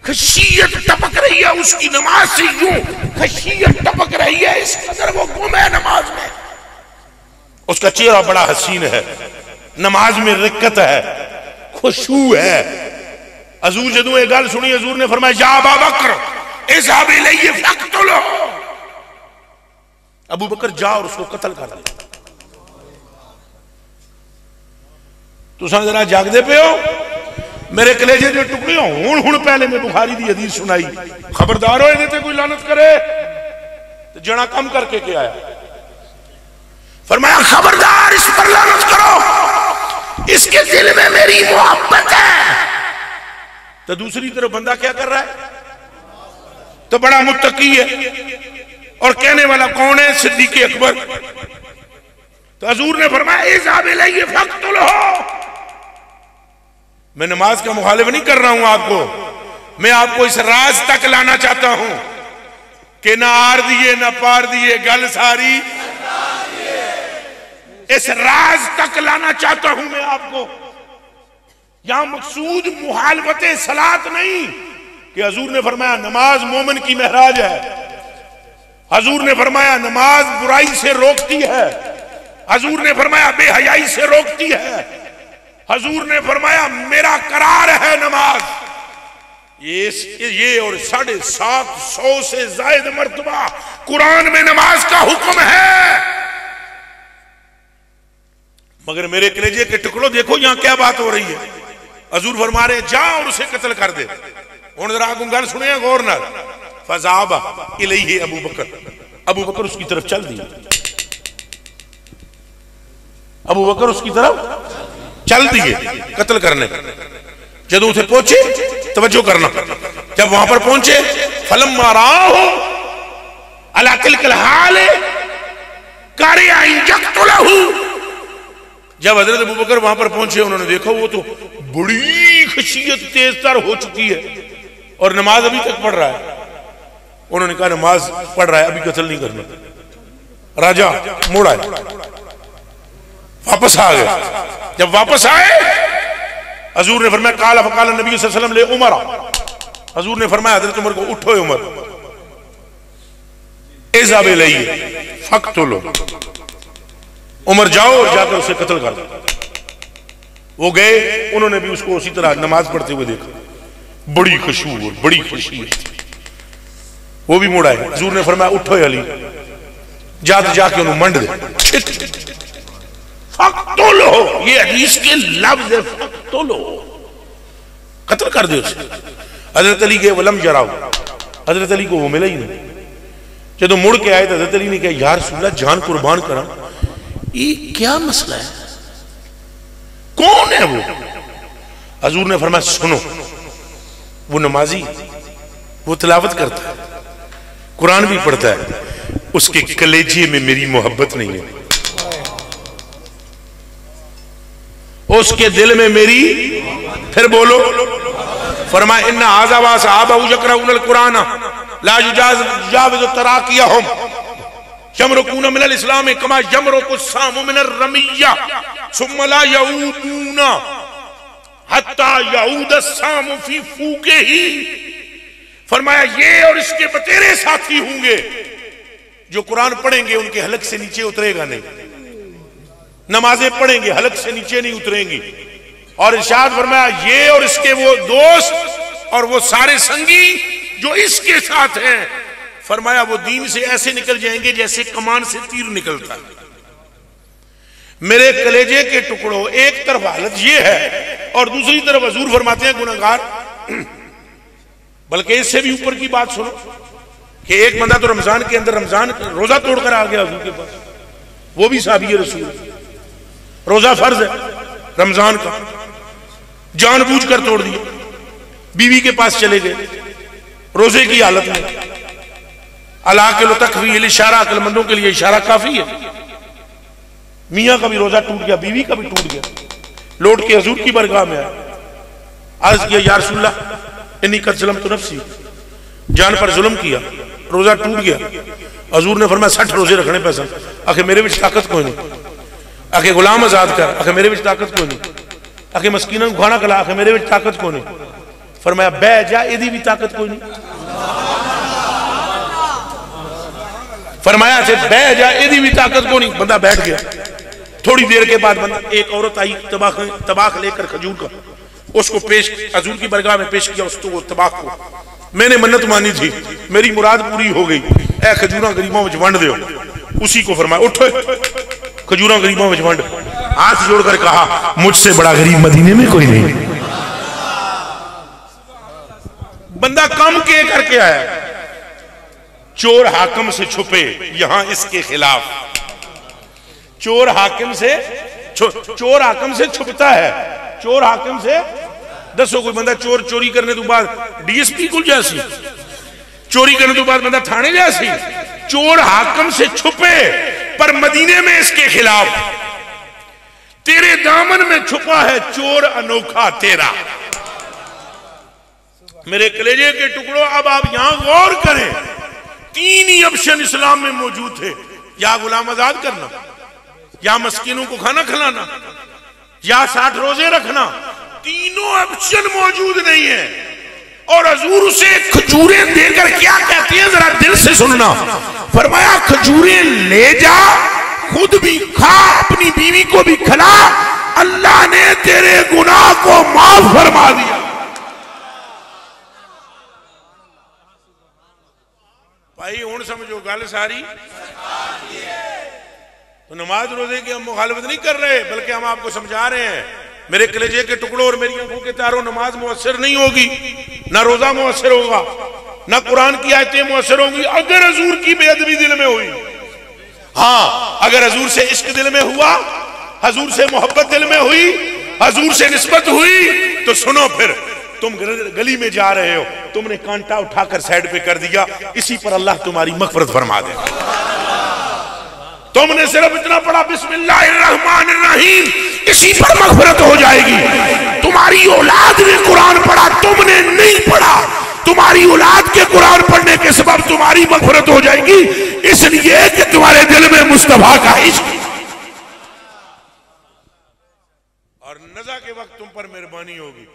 खशियत टपक रही है उसकी नमाज से, यूं खशियत टपक रही है, इस कदर वो गुम है नमाज में। उसका चेहरा बड़ा हसीन है, नमाज में रिक्कत है, खुशू है। हजूर जदों ये गल सुनी हजूर ने फरमाया या अबा बकर इज़हब इलैहि फ़क़्तुलहु, अबू बकर जा और उसको कत्ल कर दे। तुसां जरा जागदे पे हो, मेरे कलेजे के टुकड़े हुण पहले मैं बुखारी दी हदीस सुनाई, खबरदार हो इहदे ते कोई लानत करे तो जना कम करके क्या आया। फरमाया खबरदार इसके दिल में मेरी मोहब्बत है। तो दूसरी तरफ बंदा क्या कर रहा है? तो बड़ा मुत्तकी है और कहने वाला कौन है? सिद्दीक़ अकबर। तो हजूर ने फरमाया मैं नमाज का मुखालिफ नहीं कर रहा हूं आपको, मैं आपको इस राज तक लाना चाहता हूं कि ना आर दिए ना पार दिए, गल सारी इस राज तक लाना चाहता हूं मैं आपको। यहां मकसूद मुहालफत सलात नहीं कि हजूर ने फरमाया नमाज मोमिन की महराज है, हजूर ने फरमाया नमाज बुराई से रोकती है, हजूर ने फरमाया बेहयाई से रोकती है, हजूर ने फरमाया मेरा करार है नमाज। ये और 750 से ज्यादा मर्तबा कुरान में नमाज का हुक्म है। मगर मेरे कलेजे के टुकड़ों देखो यहां क्या बात हो रही है। हजूर फरमा रहे जा और उसे कत्ल कर दे। हुण जरा आगू गल सुनिए गौर नाल। फज़ाबा इलैहि अबू बकर, अबू बकर उसकी तरफ चल दिए, अबू बकर उसकी तरफ चल दिए कत्ल करने। जब उसे पहुंचे, तवज्जो करना, जब वहां पर पहुंचे फलम्मा राहो अला तिलकल हाल कारिया यक्तुलहु, जब हजरत अबू बकर वहां पर पहुंचे उन्होंने देखा वो तो बड़ी खशियत तेजतर हो चुकी है और नमाज अभी तक पढ़ रहा है। उन्होंने कहा नमाज पढ़ रहा है, अभी कत्ल नहीं करना। राजा मुड़ आए, वापस आ गए। जब वापस आए हजूर ने फरमाया काला फकाल नबी सल्लल्लाहु अलैहि वसल्लम ले उमर, हजूर ने फरमाया हजरत उमर को उठो उमर, इज़हब इलैहि फक्तुलु, उमर जाओ और जाकर उसे कत्ल कर दो। वो गए, उन्होंने भी उसको उसी तरह नमाज पढ़ते हुए देखा, बड़ी खुशबू और बड़ी खुशी है। वो भी मुड़ आए, हजूर ने फरमाया उठो अली, जाके उन्हें मंड दे। फक्तुलो, ये हदीस के लफ्ज़ है, फक्तुलो, कत्ल कर दे उसे। हजरत अली के वलम जराओ, हजरत अली को वो मिला ही नहीं। जब मुड़ के आए तो हजरत अली ने कहा यार रसूलल्लाह जान कुर्बान करा, ये क्या मसला है, कौन है वो? हजूर ने फरमाया सुनो, वो नमाजी, वो तिलावत करता है, कुरान भी पढ़ता है, उसके कलेजे में मेरी मोहब्बत नहीं है, उसके दिल में मेरी, फिर बोलो, फरमाया इन्ना आज़ावा सहाबा यक़रऊनल कुरान ला युजाविज़ु तराक़ियहुम यमरुकून मिनल इस्लाम कमा यमरुकु सामु मिनर रमिय्या सुम्मा ला यऊदूना हत्ता यऊद सामु फी फूक़िही। फरमाया ये और इसके बतेरे साथी होंगे जो कुरान पढ़ेंगे उनके हलक से नीचे उतरेगा नहीं, नमाजें पढ़ेंगे हलक से नीचे नहीं उतरेंगी। और इरशाद फरमाया ये और इसके वो दोस्त और वो सारे संगी जो इसके साथ हैं, फरमाया वो दीन से ऐसे निकल जाएंगे जैसे कमान से तीर निकलता है। मेरे कलेजे के टुकड़ों, एक तरफ हालत ये है और दूसरी तरफ हजूर फरमाते हैं गुनहगार। बल्कि इससे भी ऊपर की बात सुनो कि एक बंदा तो रमजान के अंदर रमजान रोजा तोड़कर आ गया हजूर के पास, वो भी साहबी रसूल, रोजा फर्ज है रमजान का, जानबूझकर तोड़ दिया, बीवी के पास चले गए रोजे की हालत में। अला के लो तकवी इशारा, अक्लमंदों के लिए इशारा काफी है। मियाँ का भी रोजा टूट गया, बीवी का भी टूट गया, लौट के हजूर की बरगाह में आया, अर्ज किया या रसूलल्लाह इन्नी कद ज़लमतु नफ्सी, जान पर जुल्म किया, रोजा टूट गया। हजूर ने फरमाया 60 रोजे रखने पैसा, आखिर मेरे विच ताकत कोई नहीं, आखिर गुलाम आजाद कर, आखिर मेरे विच ताकत कोई नहीं, आखिर मस्कीना को खाना खिला, आखिर मेरे विच ताकत कोई नहीं। फरमाया बह जा, एदी भी ताकत कोई नहीं। फरमाया से बह जा, एदी भी ताकत को नहीं। बंदा बैठ गया। थोड़ी देर के बाद बंदा, एक औरत आई तबाख लेकर खजूर का, उसको पेश हजूर की बरगाह में पेश किया, उसको तबाख को। मैंने मन्नत मानी थी, मेरी मुराद पूरी हो गई, ए खजूरा गरीबों में वंड दो। उसी को फरमाया उठो, खजूरा गरीबों में वंड। हाथ जोड़कर कहा मुझसे बड़ा गरीब मदीने में कोई नहीं। बंदा काम के करके आया, चोर हाकिम से छुपे, यहां इसके खिलाफ। चोर हाकिम से चोर हाकम से छुपता है, चोर हाकम से। दसो कोई बंदा चोर चोरी करने तो बाद डीएसपी को जैसी, चोरी करने तो बाद बंदा थाने जैसी। चोर हाकम से छुपे, पर मदीने में इसके खिलाफ तेरे दामन में छुपा है चोर अनोखा तेरा। मेरे कलेजे के टुकड़ों, अब आप यहां गौर करें, 3 ही ऑप्शन इस्लाम में मौजूद थे, या गुलाम आजाद करना, या मस्कीनों को खाना खिलाना, या 60 रोजे रखना। तीनों ऑप्शन मौजूद नहीं है। और हजूर उसे खजूरें देकर क्या कहती है, जरा दिल से सुनना। फरमाया खजूरें ले जा, खुद भी खा, अपनी बीवी को भी खिला, अल्लाह ने तेरे गुनाह को माफ फरमा दिया। भाई हुण समझो गल सारी। तो नमाज रोजे की हम मुखालफत नहीं कर रहे, बल्कि हम आपको समझा रहे हैं। मेरे कलेजे के टुकड़ों और मेरी आंखों के तारों, नमाज मुअस्सर नहीं होगी, ना रोजा मुअस्सर होगा, ना कुरान की आयतें मुअस्सर होंगी अगर हजूर की बेअदबी दिल में हुई। हाँ, अगर हजूर से इश्क दिल में हुआ, हजूर से मोहब्बत दिल में हुई, हजूर से निस्बत हुई, तो सुनो, फिर तुम गली में जा रहे हो, तुमने कांटा उठाकर साइड पे कर दिया, इसी पर अल्लाह तुम्हारी मगफरत फरमा दे। तुमने सिर्फ इतना पढ़ा बिस्मिल्लाहिर्रहमानिर्रहीम, इसी पर मगफरत हो जाएगी। तुम्हारी औलाद ने कुरान पढ़ा, तुमने नहीं पढ़ा, तुम्हारी औलाद के कुरान पढ़ने के सबब तुम्हारी मगफरत हो जाएगी, इसलिए कि तुम्हारे दिल में मुस्तफा का इश्क। और नज़ा के वक्त तुम पर मेहरबानी होगी,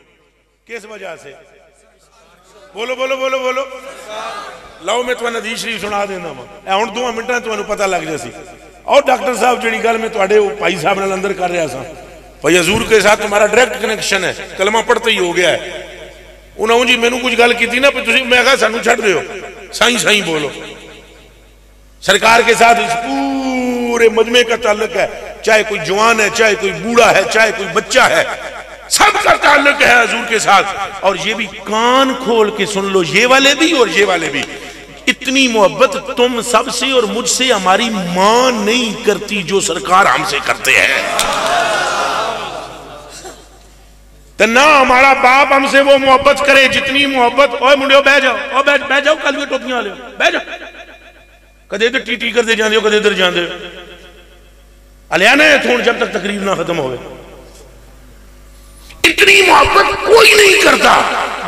किस वजह से? बोलो बोलो बोलो बोलो। लाओ मैं तुम्हें हदीस शरीफ सुना देना वा, हुण 2 मिनटां तुम्हें पता लग जासी। और डॉक्टर साहब जी गल मैं तुहाडे भाई साहब नाल अंदर कर रहा था, भाई हजूर के साथ तुम्हारा डायरेक्ट कनेक्शन है, कलमा पढ़ते ही हो गया है। उन्होंने जी मैनू कुछ गल की ना, मैं कहा सानू छड्ड दिओ, साईं साईं बोलो। सरकार के साथ इस पूरे मजमे का ताल्लुक है, चाहे कोई जवान है, चाहे कोई बूढ़ा है, चाहे कोई बच्चा है, सबका ताल्लुक है हजूर के साथ। और ये भी कान खोल के सुन लो, ये वाले भी और ये वाले भी। इतनी मोहब्बत तुम सबसे और मुझसे हमारी मां नहीं करती जो सरकार हमसे करते हैं, तो ना हमारा बाप हमसे वो मोहब्बत करे जितनी मोहब्बत। ओए मुंडियो बह जाओ, और बह जाओ, कल भी टोपियां ले बह जाओ, कदे इधर टी करते जाते हो, कदे इधर जाते हो, अलिया ना थोड़ा जब तक तकरीर ना खत्म हो। इतनी मोहब्बत कोई नहीं करता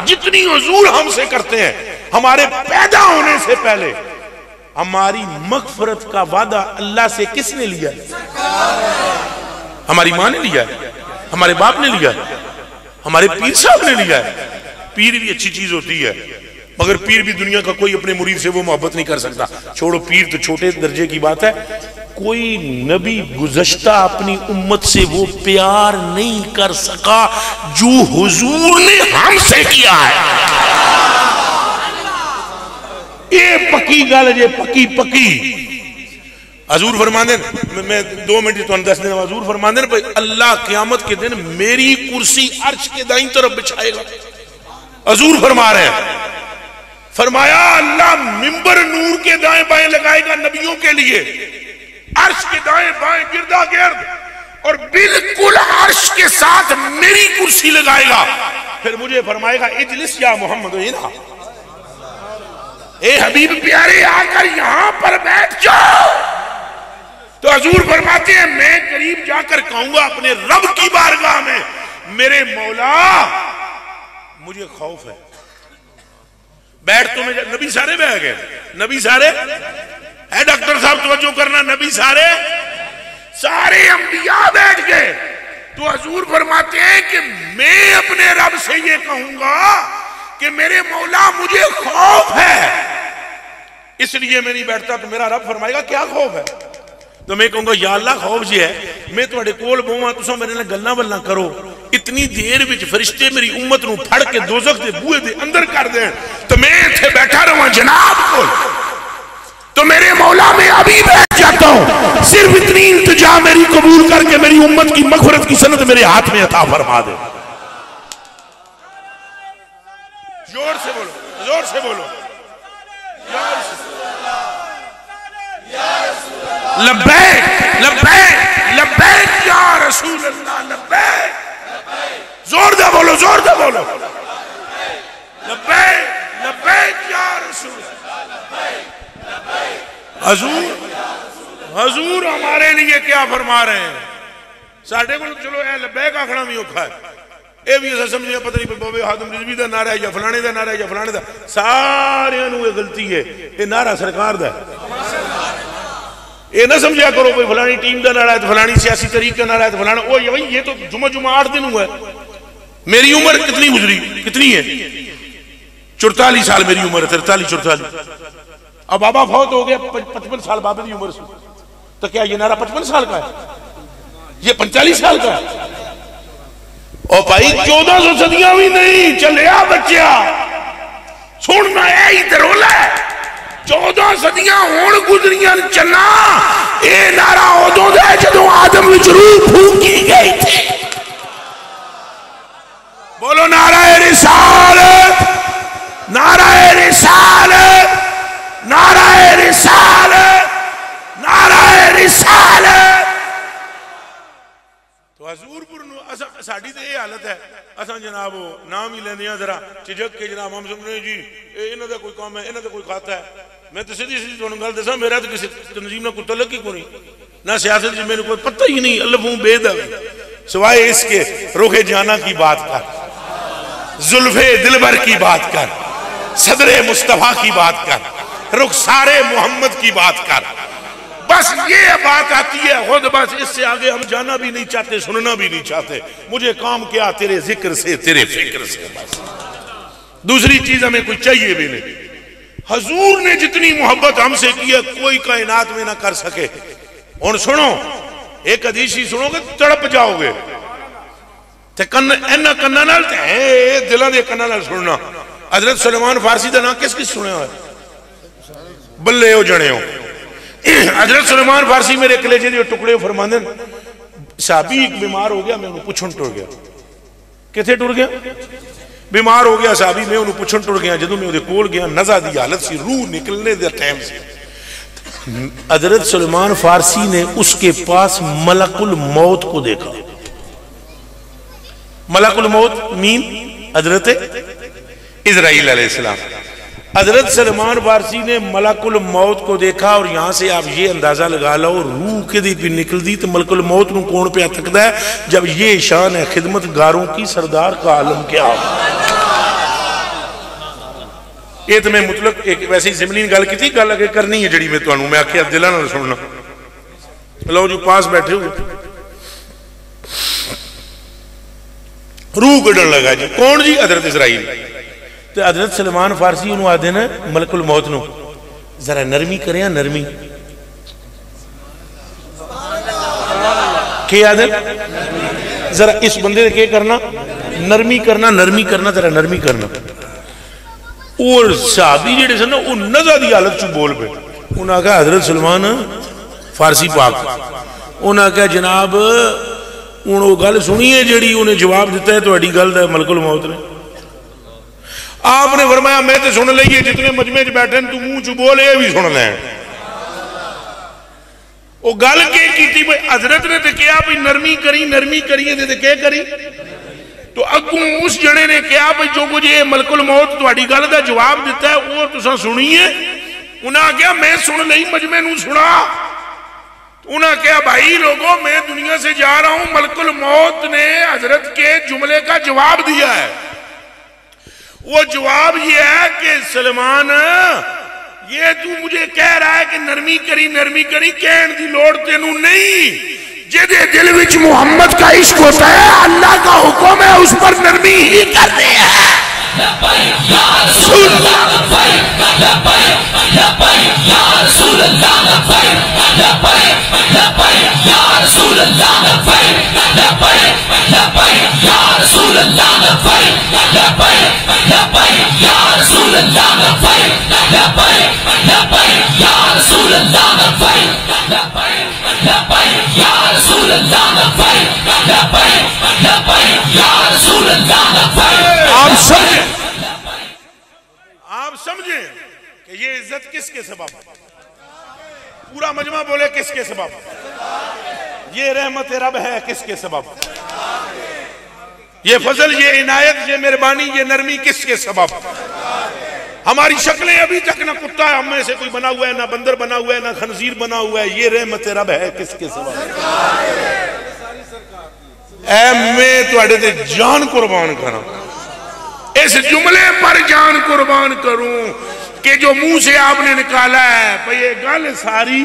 जितनी हुजूर हमसे करते हैं। हमारे पैदा होने से पहले हमारी मगफरत का वादा अल्लाह से किसने लिया? हमारी मां ने लिया, हमारे बाप ने लिया, हमारे पीर साहब ने लिया है। पीर भी अच्छी चीज होती है, मगर पीर भी दुनिया का कोई अपने मुरीद से वो मोहब्बत नहीं कर सकता। छोड़ो, पीर तो छोटे दर्जे की बात है। कोई नबी गुज़श्ता अपनी उम्मत से वो प्यार नहीं कर सका जो हुजूर ने हमसे किया है। ये पक्की गल जे, पक्की पक्की। हजूर फरमांदे, मैं 2 मिनट तुहानू दस देना, हजूर फरमांदे भाई अल्लाह क़यामत के दिन मेरी कुर्सी अर्श के दाईं तरफ बिछाएगा। हजूर फरमा रहे हैं, फरमाया अल्लाह मिंबर नूर के दाएं बाएं लगाएगा नबियों के लिए, अर्श के दाएं बाएं गिरदा गिर्द, और बिल्कुल अर्श के साथ मेरी कुर्सी लगाएगा। फिर मुझे फरमाएगा इजलिस या मोहम्मद, ना ए हबीब प्यारे आकर यहां पर बैठ जाओ। तो हजूर फरमाते हैं मैं करीब जाकर कहूंगा अपने रब की बारगाह में, मेरे मौला मुझे खौफ है। बैठ तो मैं, नबी सारे बैठ गए, नबी सारे है, डॉक्टर साहब तवज्जो करना, नबी सारे सारे अंबिया बैठ गए। तो हजूर फरमाते हैं कि मैं अपने रब से ये कहूंगा कि मेरे मौला मुझे खौफ है, इसलिए मैं नहीं बैठता। तो मेरा रब फरमाएगा क्या खौफ है? तो मैं कहूंगा या अल्लाह खौफ जी है, मैं तुहाडे कोल बोवां, तुसां मेरे नाल गल्लां वल्लां करो, इतनी देर विच फरिश्ते मेरी उम्मत नूं फड़ के दोज़ख दे बूहे दे अंदर कर देन, तो मैं इत्थे बैठा रहां जनाब कोल, तो मेरे मौला में अभी बैठ जाता हूं। सिर्फ इतनी इल्तिजा मेरी कबूल करके मेरी उम्मत की मग़फ़िरत की सनद मेरे हाथ में अता फरमा दे। जोर से बोलो, जोर से बोलो, लब्बैक लब्बैक लब्बैक या रसूल अल्लाह, लब्बैक, जोर दे बोलो, जोर दे बोलो, लब्बैक लब्बैक या रसूल। हजूर हजूर हमारे लिए क्या फरमा रहे हैं? साढ़े को चलो ए लब्बैक आखना भी औखा है, ये भी अस समझे पता नहीं बाबे हादम रिजवी का नारा है या फलाने का नारा है या फलाने का, सारे गलती है, ये नारा सरकार का। ये ना समझा करो कोई फलानी टीम का नारा है तो फलानी सियासी तरीक का नारा है तो फलाना वो भाई ये तो जुमा जुमा 8 दिन हुआ है। मेरी उम्र कितनी गुजरी, कितनी है? 44 साल मेरी उम्र है, 43-44। अब बाबा फौत हो गया 55 साल बाबे की उम्र से, तो क्या ये नारा 55 साल का है? ये 45 साल का है? और भाई 1400 सदियां भी नहीं चलिया बच्चा, सुनना यही रोला है। 14 सदियां होण गुजरियां चलना, ये नारा उदों दा जदों आदम विच रूह फूकी गई थी। बोलो नाराए रिसालत, नाराए रिसालत, नाराए रिसालत, नाराए रिसालत। तो हजूरपुर साड़ी तो यह हालत है, असा जनाब नाम ही लेने जरा झिझक के जनाब हम समझने जी इन्हों का कोई काम है, इन्हों का कोई खाता है। मैं तो सीधी सीधी तुहानू गल दसा, मेरा तो किसी तंजीम ना कोई तलक ही कोई, ना सियासत जी मेरे को पता ही नहीं, अल्लफू बेद सिवाय इसके रोखे जाना की बात कर, जुल्फे दिलबर की बात कर, सदरे मुस्तफा की बात कर, रुखसारे मोहम्मद की बात कर। बस ये बात आती है खुद, बस इससे आगे हम जाना भी नहीं चाहते, सुनना भी नहीं चाहते। मुझे काम क्या तेरे जिक्र से, तेरे फिक्र से, बस दूसरी चीज हमें कोई चाहिए भी नहीं। हजूर ने जितनी मोहब्बत हमसे की है कोई कायनात में ना कर सके। और सुनो एक हदीसी सुनोगे तड़प जाओगे, इन्हां कन्नां नाल दिलां दे कन्नां नाल सुनना। हजरत सुलेमान फारसी का नाम किस किस सुने हो? बल्ले हो जने हो। हजरत सुलेमान फारसी मेरे कलेजे के टुकड़े फरमांदे, साहबी एक बीमार हो गया, मैं उन्हें पुछण टुर गया। किथे टुर गया? बीमार हो गया साहबी, मैं उन्हें पुछण टुर गया। जो मैं उहदे कोल गया नज़ा दी हालत सी, रूह निकलने का टाइम से। हजरत सुलेमान फारसी ने उसके पास मलकुल मौत को देखा। मलकुल मौत मीन हजरत इजराइल अलैहिस्सलाम। हजरत सलमान फारसी ने मलकुल मौत को देखा। और यहां से आप ये अंदाजा लगा लो रूह के दी भी निकलती तो मलकुल मौत को कौन पे तकदा है? जब ये शान है खिदमत गारों की, सरदार का आलम क्या हो। ये तो मैं मतलब एक वैसे ही जिमनी गल की थी, गल अगे करनी है जी मैं तुम्हें मैं आखिया दिलों नाल सुनना। लो जी पास बैठे हो, रूह कढ़न लगा जी। कौन जी? हजरत इजराइल। तो हजरत सलमान फारसी उन्होंने आदे ना मलकुल मौत नो जरा नरमी करे, नरमी के आदे जरा इस बंदे के करना, नरमी करना, नरमी करना, जरा नरमी करना। और साहबी जेडे सन वो नज़ा की हालत च बोल पे। उन्हें आख्या हजरत सलमान फारसी पाक, उन्हें आख्या जनाब हूँ वो गल सुनी है जी उन्हें जवाब दिता है थोड़ी गल का मलकुल मौत ने। आपने फरमाया मैं तो सुन लीए, जितने मजमे च बैठे तू मुंह च बोल ये भी सुन लें। वो गल के की भाई हजरत ने तो कहा भाई नरमी करी, नरमी करिए तो क्या करी? तो अगू उस जने ने कहा भाई जो कुछ ये मलकुल मौत थोड़ी गल का जवाब दिता है वो तुसा सुनिए। उन्हें आख्या मैं सुन ली, मजमे नूं सुना। उन्हें कहा भाई लोगों मैं दुनिया से जा रहा हूं, मलकुल मौत ने हजरत के जुमले का जवाब दिया है। वो जवाब ये है कि सलमान ये तू मुझे कह रहा है कि नरमी करी, नरमी करी, कहण दी लोड़ तेनू नहीं। जिहदे दिल विच मुहम्मद का इश्क होता है, अल्लाह का हुक्म है, उस पर नरमी ही करनी है। आप समझे कि ये इज्जत किसके सबब? पूरा मजमा बोले किसके सबब? ये रहमत रब है किसके सबब, ये फजल, ये इनायत, ये मेहरबानी, ये नरमी किसके सबब। हमारी शक्लें अभी तक ना कुत्ता है हम में से कोई बना हुआ है, ना बंदर बना हुआ है, ना खनजीर बना हुआ है, ये रहमत रब है किसके सबब। मैं तुहाडे ते जान कुर्बान करा, इस जुमले पर जान कुर्बान करूं कि जो मुंह से आपने निकाला है भाई ये गल सारी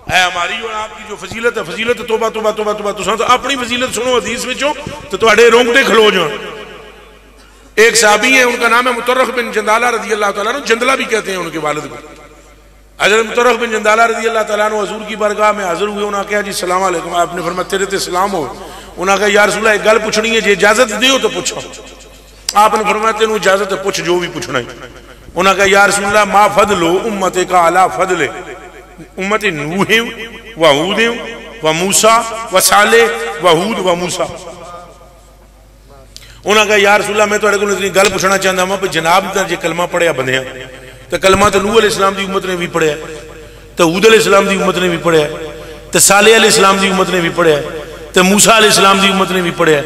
है हमारी और आपकी जो फजीलत है, फजीलत तोबा तोबा तोबा तोबा, तो अपनी फजीलत सुनो हदीस विचों तो तुहाडे रोंगटे खलो जान। एक साहबी है, उनका नाम है मुतर्रख बिन जंदाला रजी अल्लाह तआला अन्हु, जंदला भी कहते हैं उनके वालिद को। हज़रत मुतर्रख बिन जंदाला रजी अल्लाह तआला अन्हु हुजूर की बारगाह में हाजिर हुए। उन्होंने कहा जी सलाम अलैकुम। आपने फरमाया तेरे ते सलाम हो। उन्होंने कहा या रसूल अल्लाह एक गल पूछनी है, जे इजाजत दियो तो पूछो। आपने फरमाया तेनू इजाजत है, पूछ जो भी पूछना है। उन्होंने कहा या रसूल अल्लाह मा फदलो उम्मते का अला फदले उम्मत नूह व हूद व मूसा व साले व हूद व मूसा। उन्होंने कहा यार रसूल अल्लाह मैं तुहाडे कोल इतनी गल पूछना चाहता हाँ, जनाब दा जे कलमा पढ़िया बंदिया तो कलमा तो नूह अलैहिस्सलाम दी उम्मत ने भी पढ़िया, तो हूद अलैहिस्सलाम दी उम्मत ने भी पढ़िया, तो साले अलैहिस्सलाम दी उम्मत ने भी पढ़िया, तो मूसा अलैहिस्सलाम दी उम्मत ने भी पढ़िया,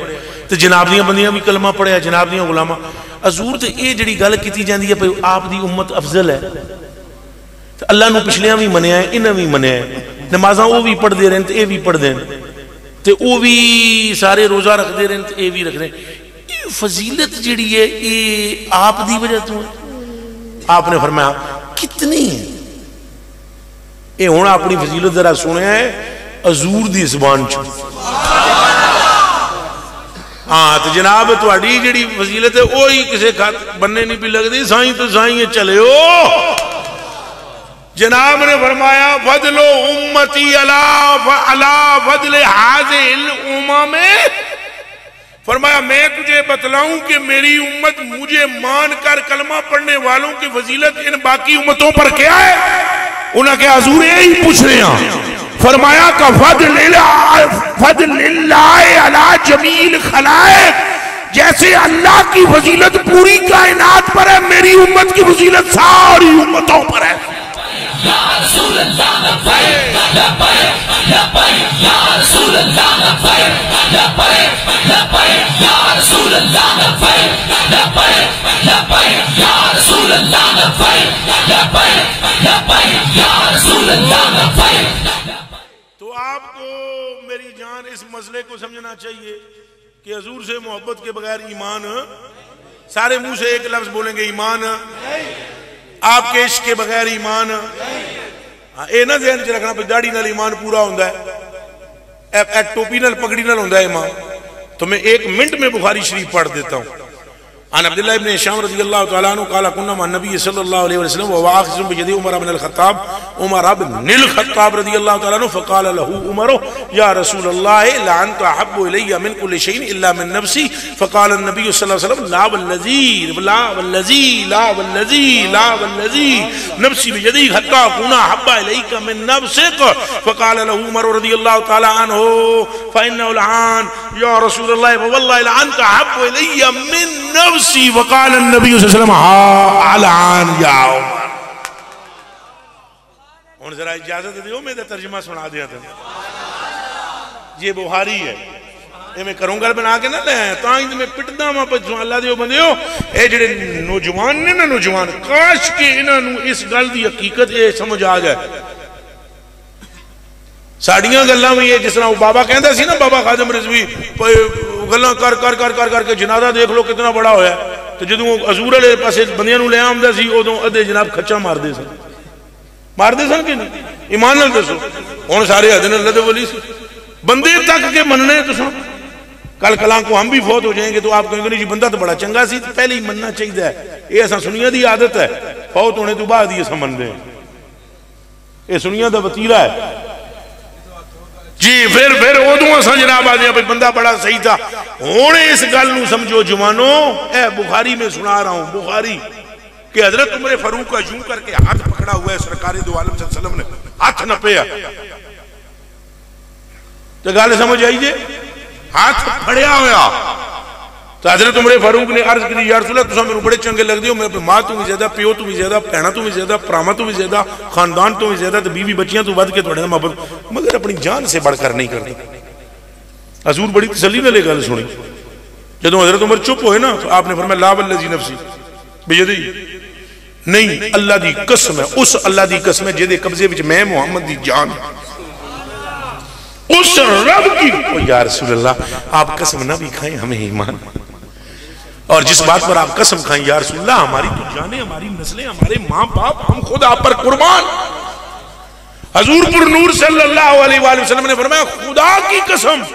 तो जनाब दियां बंदियां भी कलमा पढ़िया, जनाब दियां गुलामा। हजूर तो ये जिहड़ी गल कीती जांदी है भाई आप दी उम्मत अफजल है, तो अल्लाह नूं पिछलियां भी मनिया है, इन्हां भी मनिया है, नमाज़ां वो भी पढ़ते रहे तो ये भी पढ़ते हैं, तो वो भी सारे रोज़ा रखते रहे तो ये भी रखते हैं। फजीलत जिहड़ी है ये आप दी वजह तो है। आपने फरमाया कितनी है ये, हुण अपनी फजीलत जरा सुनिया है हजूर दी ज़ुबान च। हाँ तो जनाब तुहाडी जिहड़ी फजीलत है वो ही किसी बन्ने नहीं भी लगती, साईं तो साईं चले हो। जनाब ने फरमाया फदलो उम्मती अला फदले हाज़िल उम्म, फरमाया मैं तुझे बतलाऊं कि मेरी उम्मत मुझे मानकर कलमा पढ़ने वालों की फजीलत इन बाकी उम्मतों पर क्या है। उन्हें क्या हजूर यही पूछ रहे हैं। फरमाया का फदलिल्लाह अला जमील खलाइक, जैसे अल्लाह की फजीलत पूरी कायनात पर है मेरी उम्मत की फजीलत सारी उम्मतों पर है। तो आपको मेरी जान इस मसले को समझना चाहिए कि हजूर से मोहब्बत के बगैर ईमान, सारे मुंह से एक लफ्ज बोलेंगे ईमान, आपके इश्क के बगैर ईमान। हाँ ये ना ध्यान च रखना भाई दाढ़ी नाल ईमान पूरा होता है, टोपी नाल पगड़ी नाल होता है ईमान। तो मैं 1 मिनट में बुखारी शरीफ पढ़ देता हूँ। अन अब्दुल्लाह इब्न हिशाम रज़ियल्लाहु तआला अन्हु क़ाल कुन्ना मअ नबी सल्लल्लाहु अलैहि वसल्लम व आखिज़ुम बियदि उमर इब्न अल-खत्ताब, उमर इब्न अल-खत्ताब रज़ियल्लाहु तआला अन्हु फ़क़ाल लहू उमर या रसूलल्लाह ला अंता अहब्बु इलैया मिन कुल्लि शैइन इल्ला मिन नफ्सी। फ़क़ाल नबी सल्लल्लाहु अलैहि वसल्लम ला वल्लज़ी ला वल्लज़ी ला वल्लज़ी ला वल्लज़ी नफ्सी बियदी हत्ता कुना हब्बा इलैका मिन नफ्सिक। फ़क़ाल लहू उमर रज़ियल्लाहु तआला अन्हु फ़इन्नहु अलआन या रसूलल्लाह वल्लाहि ला अंता अहब्बु इलैया मिन नफ्सी। वक़ाल नबी सल्लल्लाहु अलैहि वसल्लम हा अलान या उमर। हुण जरा इजाजत दियो मैं तर्जुमा सुना दिया था। ये बुखारी है, ये मैं करूंगा बना के ना ले तां ही मैं पिटदा वा पछो अल्लाह दे बंदियो। ए जेड़े नौजवान ने ना नौजवान, काश के इन्हां नूं इस गल दी हकीकत ये समझ आ जाए। साड़ियां गल्लां भी है जिस तरह बाबा कहता सी ना, बाबा खादिम रिजवी गल्लां कर कर कर कर करके जनाजा देख लो कितना बड़ा होया। तो जो हजूर वाले पासे बंदियां नूं ले आंदा सी उदों अद्धे जनाब खच्चा मारदे सन कि नहीं? ईमान नाल दसो हुण सारे हद ने अल्लाह दे वली सी बंदे तक के मनने। तुसां कल कलां को हम भी फौत हो जाएंगे तो आप कहेंगे जी बंदा तो बड़ा चंगा सी, तो पहले ही मनना चाहिए। ये असां सुनिया दी आदत है, फौत होने तो बाद ही असां मनदे हैं। ये सुनिया दा वतीरा है जी। फिर उदों असां जनाब आदे भाई बंदा बड़ा सही था। हुण इस गल नूं समझो जवानो, ए बुखारी में सुना रहा हूं, बुखारी कि हजरत उमर फारूक का यूं करके हाथ पकड़ा हुआ है सरकार दो आलम सल्लल्लाहु अलैहि वसल्लम ने, हाथ न पे तो गल समझ आई जे, हाथ फड़िया होया तो हजरत उमर फारूक ने अर्ज की, या रसूल अल्लाह तुम मैनू बड़े चंगे लगते हो, मैं अपनी मां तो भी ज्यादा, प्यो तो भी ज्यादा, भैणा तो भी ज्यादा, भरावां तो भी ज्यादा, खानदान तो भी ज्यादा, बीवी बच्चियां तो वध के तुहाडे नाल मोहब्बत, मगर अपनी जान से बढ़कर नहीं करता। हजूर बड़ी तसल्ली नाल गल सुनी। जदों हजरत उमर चुप होए ना तो आपने फरमाया ला वल्लज़ी नफ्सी बियदी, नहीं अल्लाह दी कसम है, उस अल्लाह दी कसम है जिहदे कब्जे विच मैं मुहम्मद दी जान, उस रब की। ओ या रसूल अल्लाह आप कसम ना भी खाएं हमें ईमान, और जिस बात पर आप कसम खाएं या रसूल अल्लाह हमारी तो जाने, हमारी नस्लें, हमारे माँ बाप, हम खुद आप पर कुर्बान। हजूर पुर नूर सल्लल्लाहु अलैहि वसल्लम ने फरमाया खुदा की कसम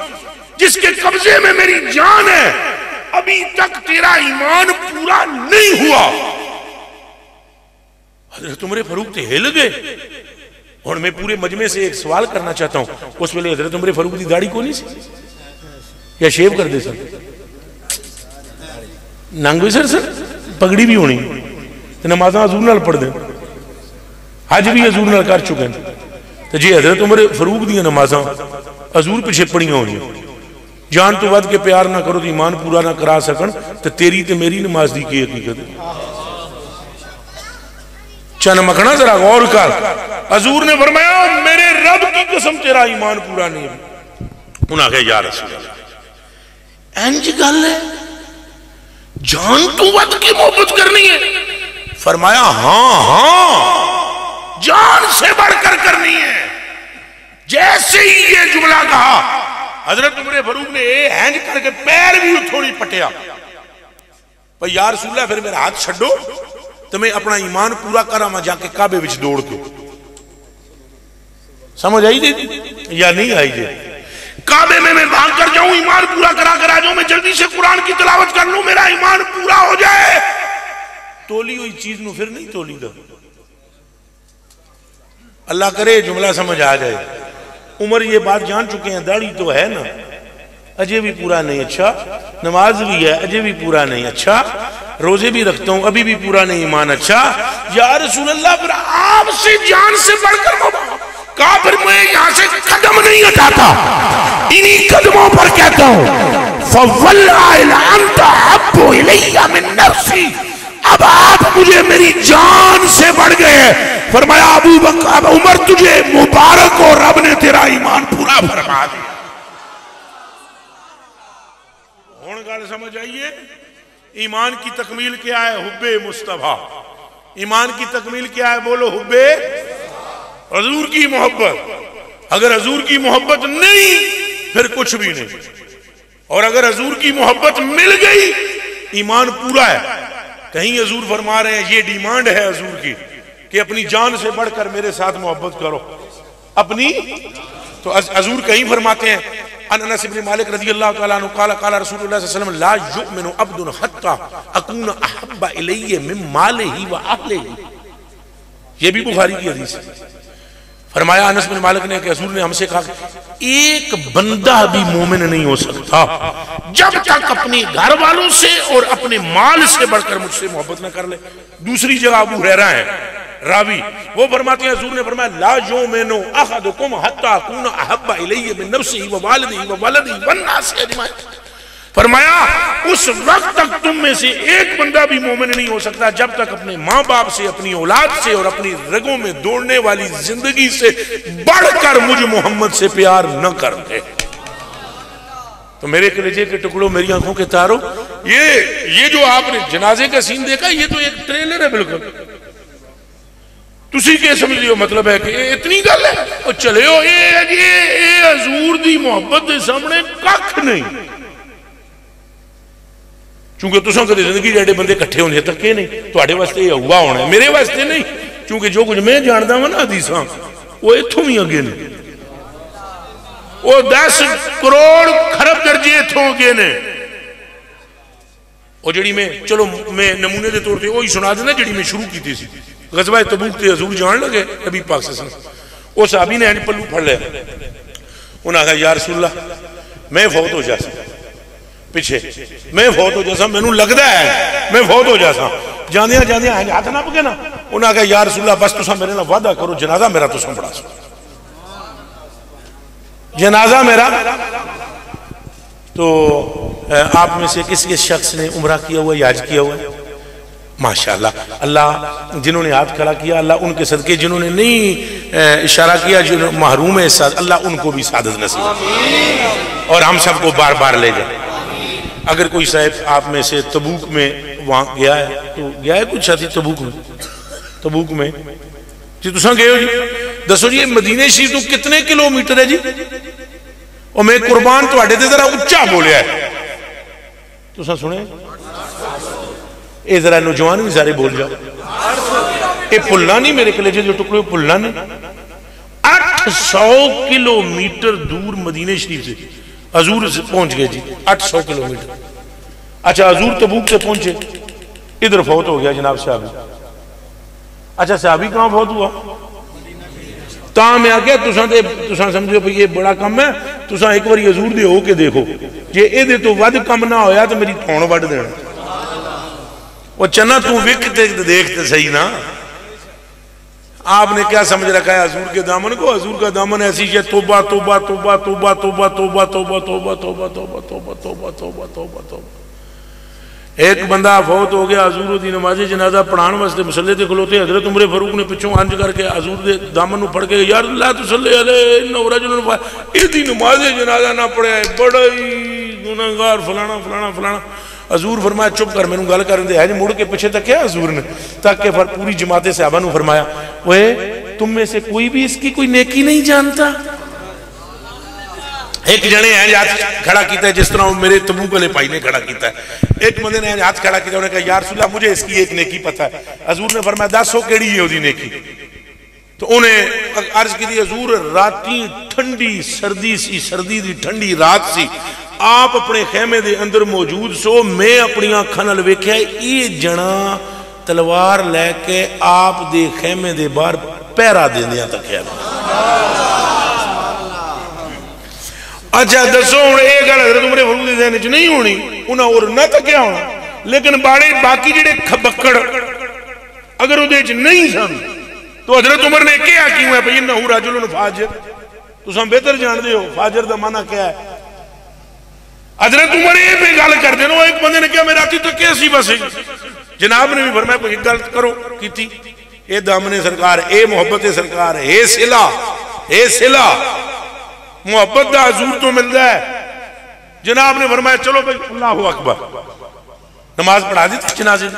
जिसके कब्जे में मेरी जान है, अभी तक तेरा ईमान पूरा नहीं हुआ। हजरत उमर फारूक तो हिल गए। और मैं पूरे मजमे से एक सवाल करना चाहता हूं, उस वेले हजरत उमर फारूक की दाढ़ी को नहीं सी या शेव कर दे सर, नंग भी सर पगड़ी भी होनी, तो नमाजा हजूर नाल पढ़ दे, हज भी हजूर नाल कर चुके हैं। तो जे हजरत उमर फारूक दी नमाजा हजूर पिछे पढ़िया होनी, जान तो वध के प्यार ना करो तो ईमान पूरा ना करा सकन, तो तेरी तो मेरी नमाज की की हकीकत है। चन मखना जरा गौर कर, हजूर ने फरमाया मेरे रब की कसम तेरा ईमान पूरा नहीं है। उन्हें आखिया या रसूल अल्लाह इंज गल है, जान तो वध की मोहब्बत करनी है? फरमाया हाँ हाँ जान से बढ़कर करनी है। जैसे ही ये जुमला कहा हजरत उमर फारूक ने हैंज करके पैर भी उठो नहीं पटिया, भाई या रसूल अल्लाह फिर मेरा हाथ छड्डो तो मैं अपना ईमान पूरा करा, मैं जाके काबे विच दौड़ के। समझ आई जी या नहीं आई जी? काबे में मैं भाग कर जाऊं, ईमान पूरा करा कर आ जाऊं, मैं जल्दी से कुरान की तिलावत कर लूं, मेरा ईमान पूरा हो जाए। तोली हुई चीज नु फिर नहीं तोली दा। अल्लाह करे जुमला समझ आ जाए। उमर ये बात जान चुके हैं, दाढ़ी तो है ना अजय भी पूरा नहीं, अच्छा नमाज भी है अजय भी पूरा नहीं, अच्छा रोजे भी रखता हूं अभी भी पूरा नहीं ईमान, अच्छा या रसूल अल्लाह फिर आपसे जान से बढ़कर कहा, फिर मैं यहां से कदम नहीं हटाता, इन्हीं कदमों पर कहता हूं अब आप मुझे मेरी जान से बढ़ गए। फरमाया अबू बकर उमर तुझे मुबारक हो, रब ने तेरा ईमान पूरा फरमा दिया। हुण गल समझ आइए, ईमान की तकमील क्या है? हुब्बे मुस्तफा। ईमान की तकमील क्या है? बोलो हुब्बे हजूर की मोहब्बत। अगर हजूर की मोहब्बत नहीं फिर कुछ भी नहीं, और अगर हजूर की मोहब्बत मिल गई ईमान पूरा है। कहीं हजूर फरमा रहे हैं ये डिमांड है हजूर की कि अपनी जान से बढ़कर मेरे साथ मोहब्बत करो अपनी। तो हजूर कहीं फरमाते हैं अनस इब्न मालिक रज़ियल्लाहु तआला अन्हु क़ाल क़ाल रसूलुल्लाह सल्लल्लाहु अलैहि वसल्लम ला युमिनु अब्दुन हत्ता अकून अहब्बा इलैहि मिन मालिही व अहलिही। ये भी बुखारी की हदीस है। फरमाया अनस बिन मालिक ने कि हजूर ने हमसे कहा एक बंदा भी मोमिन नहीं हो सकता जब तक अपने घर वालों से और अपने माल से बढ़कर मुझसे मोहब्बत न कर ले। दूसरी जगह अबू हुरैरा है रावी, वो फरमाते हैं हजूर ने फरमाया ला युमिनु अहदुकुम हत्ता अकून अहब्बा इलैहि मिन नफ्सिही व वालिदिही व वलदिही वन नास अजमाइन। फरमाया उस वक्त तक तुम में से एक बंदा भी मोमिन नहीं हो सकता जब तक अपने माँ बाप से, अपनी औलाद से और अपनी रगों में दौड़ने वाली जिंदगी से बढ़कर मुझ मोहम्मद से प्यार न कर दे। तो मेरे कलेजे के टुकड़ों, मेरी आंखों के तारों, ये जो आपने जनाजे का सीन देखा ये तो एक ट्रेलर है बिल्कुल। तुसी के समझ लियो मतलब है कि इतनी गल है और चले हो ये हजूर दी मोहब्बत के सामने कख नहीं। क्योंकि तुसा कभी जिंदगी जेडे बंदे इकट्ठे होंगे धक्के नहीं, थोड़े वास्ते हुआ होना है, मेरे वास्ते नहीं। क्योंकि जो कुछ मैं जानता वा ना हदीसां वो इत्थों भी अगे ने, वो 10 करोड़ खरब दर्जे इत्थों अगे ने। और जी मैं चलो मैं नमूने के तौर पर वही सुना देना जी मैं शुरू की थी। गज़वा तबूक ते हजूर जान लगे नबी पाक सल्लल्लाहु अलैहि वसल्लम, उस साहबी ने पल्लू फड़ लिया। उन्हें आखा या रसूल अल्लाह मैं फौत हो जासा, पिछे मैं फौत हो जासा, मैनू लगता है मैं फौत हो जासा। जांदियां जांदियां हाथ नप के ना उन्हें आखा या रसूल अल्लाह बस तुसा मेरे नाल वादा करो जनाजा मेरा तुसा पढ़ा सो, जनाजा मेरा। तो तो आप में से किस किस शख्स ने उम्रा किया हुआ, याज किया हुआ है? माशाअल्लाह। अल्लाह जिन्होंने हाथ खड़ा किया अल्लाह उनके सदके, जिन्होंने नहीं इशारा किया, जो महरूम है अल्लाह उनको भी सादत नसीब और हम सबको बार बार ले जाए। अगर कोई साहब आप में से तबूक में वहां गया है, तो गया है कुछ साथी तबूक में? तबूक में जी तुसा गए हो जी, दसो जी मदीने शरीफ तो कितने किलोमीटर है जी? और मैं कुर्बान तुहाडे ते जरा उच्चा बोलिया है, तुसा सुने? ये जरा नौजवान भी सारे बोल जाओ, ये भुलना नहीं, मेरे कलेजे जो टुकड़े भुलना नहीं। 800 किलोमीटर दूर मदीने शरीफ से हजूर से पहुंच गए जी, 800 किलोमीटर। अच्छा हजूर तबूक से पहुंचे, इधर फौत हो गया जनाब साहब। अच्छा साहबी कहां फौत हुआ? ता मैं आख्या तुसा समझो भाई ये बड़ा कम है, तुसा एक बार हजूर दे हो के देखो, जे ये तो वध कम ना होया तो मेरी थौण वड देना। वो चन्ना तू विक देखते सही ना। आपने क्या समझ रखा है हजूर के दामन को? हजूर का दामन ऐसी है तोबा तोबा तोबा तोबा तोबा तोबा तोबा तोबा तोबा तोबा तोबा तोबा तोबा तोबा तोबा। एक बंदा फौत हो गया, हजूर दी नमाज़े जनाजा पढ़ाने वास्ते मुसल्ले ते खलोते, हजरत उमर फारूक ने पिछों अंज करके हजूर दे दामन फड़ के यार ला तुसल्ले इहदी नमाज़े जनाजा ना पढ़िया, बड़ा ही गुनाहगार फलाना फलाना फलाना। हजूर फरमाया चुप कर, मैनू गल करन दे। है जी मुड़ के पीछे तकिया हजूर ने, तक के पूरी जमाते सहाबा नू फरमाया, ओए तुम में से कोई भी इसकी कोई नेकी नहीं जानता? एक जने है हाथ खड़ा किया है, जिस तरह मेरे तबूक वाले भाई ने खड़ा किया है। एक बंदे ने हाथ खड़ा किया, उन्हें कहा यार रसूल अल्लाह मुझे इसकी एक नेकी पता है। हजूर ने फरमाया दसो केड़ी है ओदी नेकी? तो उन्हें अर्ज की हजूर राती ठंडी सर्दी सी, सर्दी दी ठंडी रात सी, आप अपने खेमे दे अंदर मौजूद सो, मैं अपनी अखां नाल वेख्या ये जना तलवार लैके आप दे खेमे दे बाहर पहरा देंदियां तकिया। अच्छा दसो हुण ये गल हज़रत उमर फारूक दे ज़हन च नहीं होनी, उन्हां और ना तकिया होना, लेकिन बाड़े बाकी जिहड़े खबक्कड़ अगर उहदे च नहीं सन तो हज़रत उमर ने क्या क्यों है भाई इन्नहु रजुलुन फाजिर, तुसां बेहतर जानदे हो फाजिर दा माना क्या है। हज़रत उमर ये पे गल करदे ने, एक बंदे ने कहा मैं राती तकिया सी बस, जनाब ने भी फरमाया कोई गल करो कीती, ए दामने सरकार, ए मोहब्बत सरकार, ए सिला, ए सिला मोहब्बत दा हजूर तो मिलता है। जनाब ने फरमाया चलो भाई अल्लाहु अकबर, नमाज पढ़ा दी जनाजे,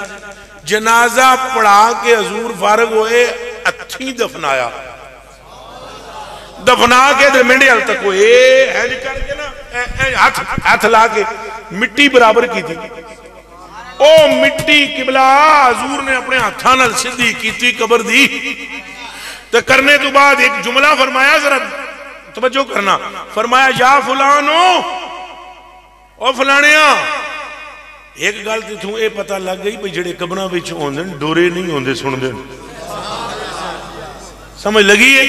जनाजा पढ़ा के हजूर फारग होए, अच्छी दफनाया, दफना के मेढे हल तक इंज करके ना हाथ ला के मिट्टी बराबर की थी, ओ मिट्टी किबला हजूर ने अपने हाथों नाल सीधी की कबर दी। तो करने तो बाद एक जुमला फरमाया, जरा तवज्जो करना, फरमाया या फलानो ओ फलानिया, एक गल तू ये पता लग गई भाई जेडे कबरां विच होंदे डोरे नहीं होंदे सुनदे, समझ लगी है?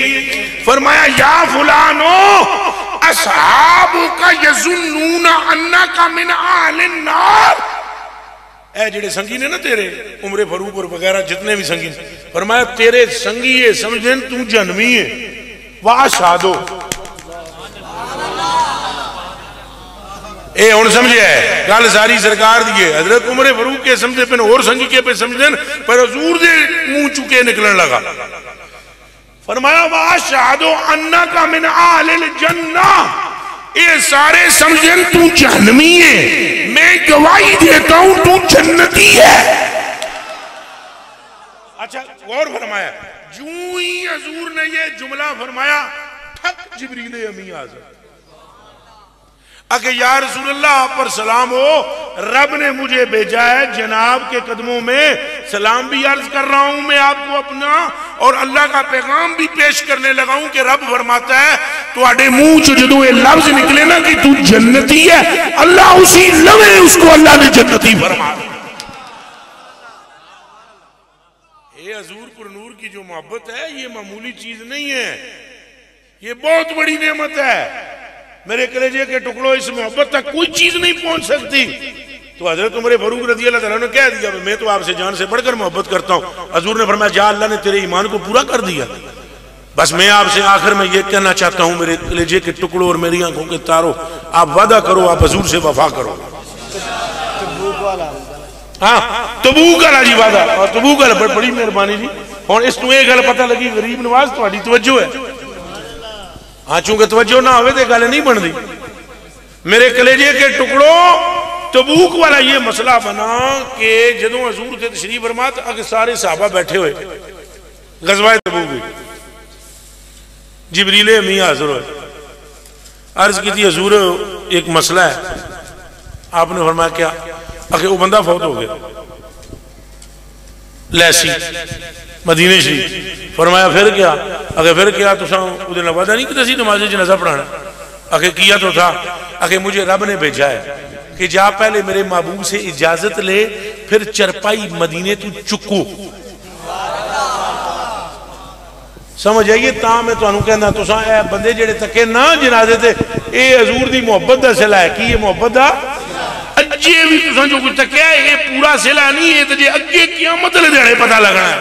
फरमाया या फलानो असहाबु का यजुन्नूना अन्नका मिन आलिन नार, ए जेडे संगी ने ना तेरे उमरे फारूक और वगैरह जितने भी संगी, फरमाया तेरे संगी है समझे तू जन्मी है, वाह शादो ए हुण समझे गल सारी सरकार दी है। हजरत उमर फारूक के समझे पे और संगी के पे समझे, पर हजूर दे मुंह चुके निकलन लगा। फरमाया वाह शादो अन्ना का मिन आलिल जन्ना, ये सारे समझे तू जहन्नमी है, मैं गवाही देता हूं तू जन्नती है। अच्छा गौर फरमाया, जूं ही हजूर ने ये जुमला फरमाया ठक जिब्रील अमी आज़म आके या रसूल अल्लाह आप पर सलाम हो, रब ने मुझे भेजा है, जनाब के कदमों में सलाम भी अर्ज कर रहा हूं मैं आपको अपना, और अल्लाह का पैगाम भी पेश करने लगा हूं कि रब फरमाता है तुहाडे मुंह च जदों ये लफ्ज निकले ना कि तू जन्नती है, अल्लाह उसी लम्हे उसको अल्लाह ने जन्नती फरमा। ये हजूर पर नूर की जो मोहब्बत है ये मामूली चीज नहीं है, ये बहुत बड़ी नेमत है। मेरे कलेजे के टुकड़ों, इस मोहब्बत तक कोई चीज नहीं पहुंच सकती। तो हजरत उमर फारूक रज़ी अल्लाह तआला ने कह दिया मैं तो आपसे जान से बढ़कर मोहब्बत करता हूं। हजूर ने फरमाया जा अल्लाह ने तेरे ईमान को पूरा कर दिया। बस मैं आपसे आखिर में यह कहना चाहता हूं मेरे कलेजे के टुकड़ों और मेरी आंखों के तारों, आप वादा करो, आप हजूर से वफा करो। हाँ तबूक वाला जी वादा, और तबूक वाला बड़ी मेहरबानी जी। और इस ये गल पता लगी गरीब नवाज थोड़ी तवज्जो है। हाँ चूंकि तवज्जो ना हो तो गल नहीं बनती। मेरे कलेजे के टुकड़ों, तबूक वाला ये मसला बना कि जदों हजूर थे तशरीफ फरमा अगे सारे सहाबा बैठे हुए, गज़वा तबूक जिबरील अमीन हाजिर हुए, अर्ज की थी हजूर एक मसला है। आपने फरमाया क्या? आखिर वो बंदा फौत हो गया लैसी मदीने शरीफ। फरमाया फिर क्या? आखिर फिर क्या? तुसा उहदे नाल वादा नहीं किया सी नमाज़े जनाजा पढ़ाना? आखिर किया तो था। आखिर मुझे रब ने भेजा है कि जा पहले मेरे महबूब से इजाजत ले, फिर चरपाई मदीने तू चुको। समझ आइए? ता मैं तुहानू कहना, तुसा ए बंदे जेड़े तके ना जनाजे ते, ये हजूर दी मोहब्बत दा सिला है। कि ये मोहब्बत दा अजे भी तुसा जो कुछ तकिया ये पूरा सिला नहीं है, तो जे अगे क़यामत दे दिहाड़े पता लगना है।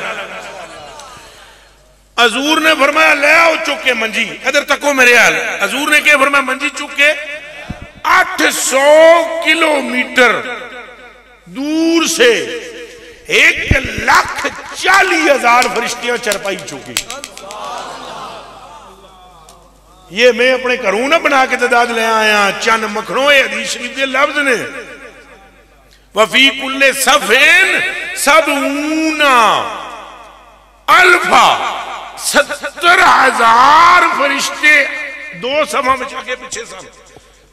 हजूर ने फरमाया ले आओ चुक के मंजी, इधर तको मेरे हाल। हजूर ने क्या फरमाया? मंजी चुक के 800 किलोमीटर दूर से 1,40,000 फरिश्तियां चरपाई चुकी। ये मैं अपने घरों ना बना के तादाद ले आया, चन मखनों हदीस शरीफ के लफ्ज ने। वफी कुल्ले सफेन सबूना अल्फा, 70,000 फरिश्ते दो सभा में आगे पीछे सन।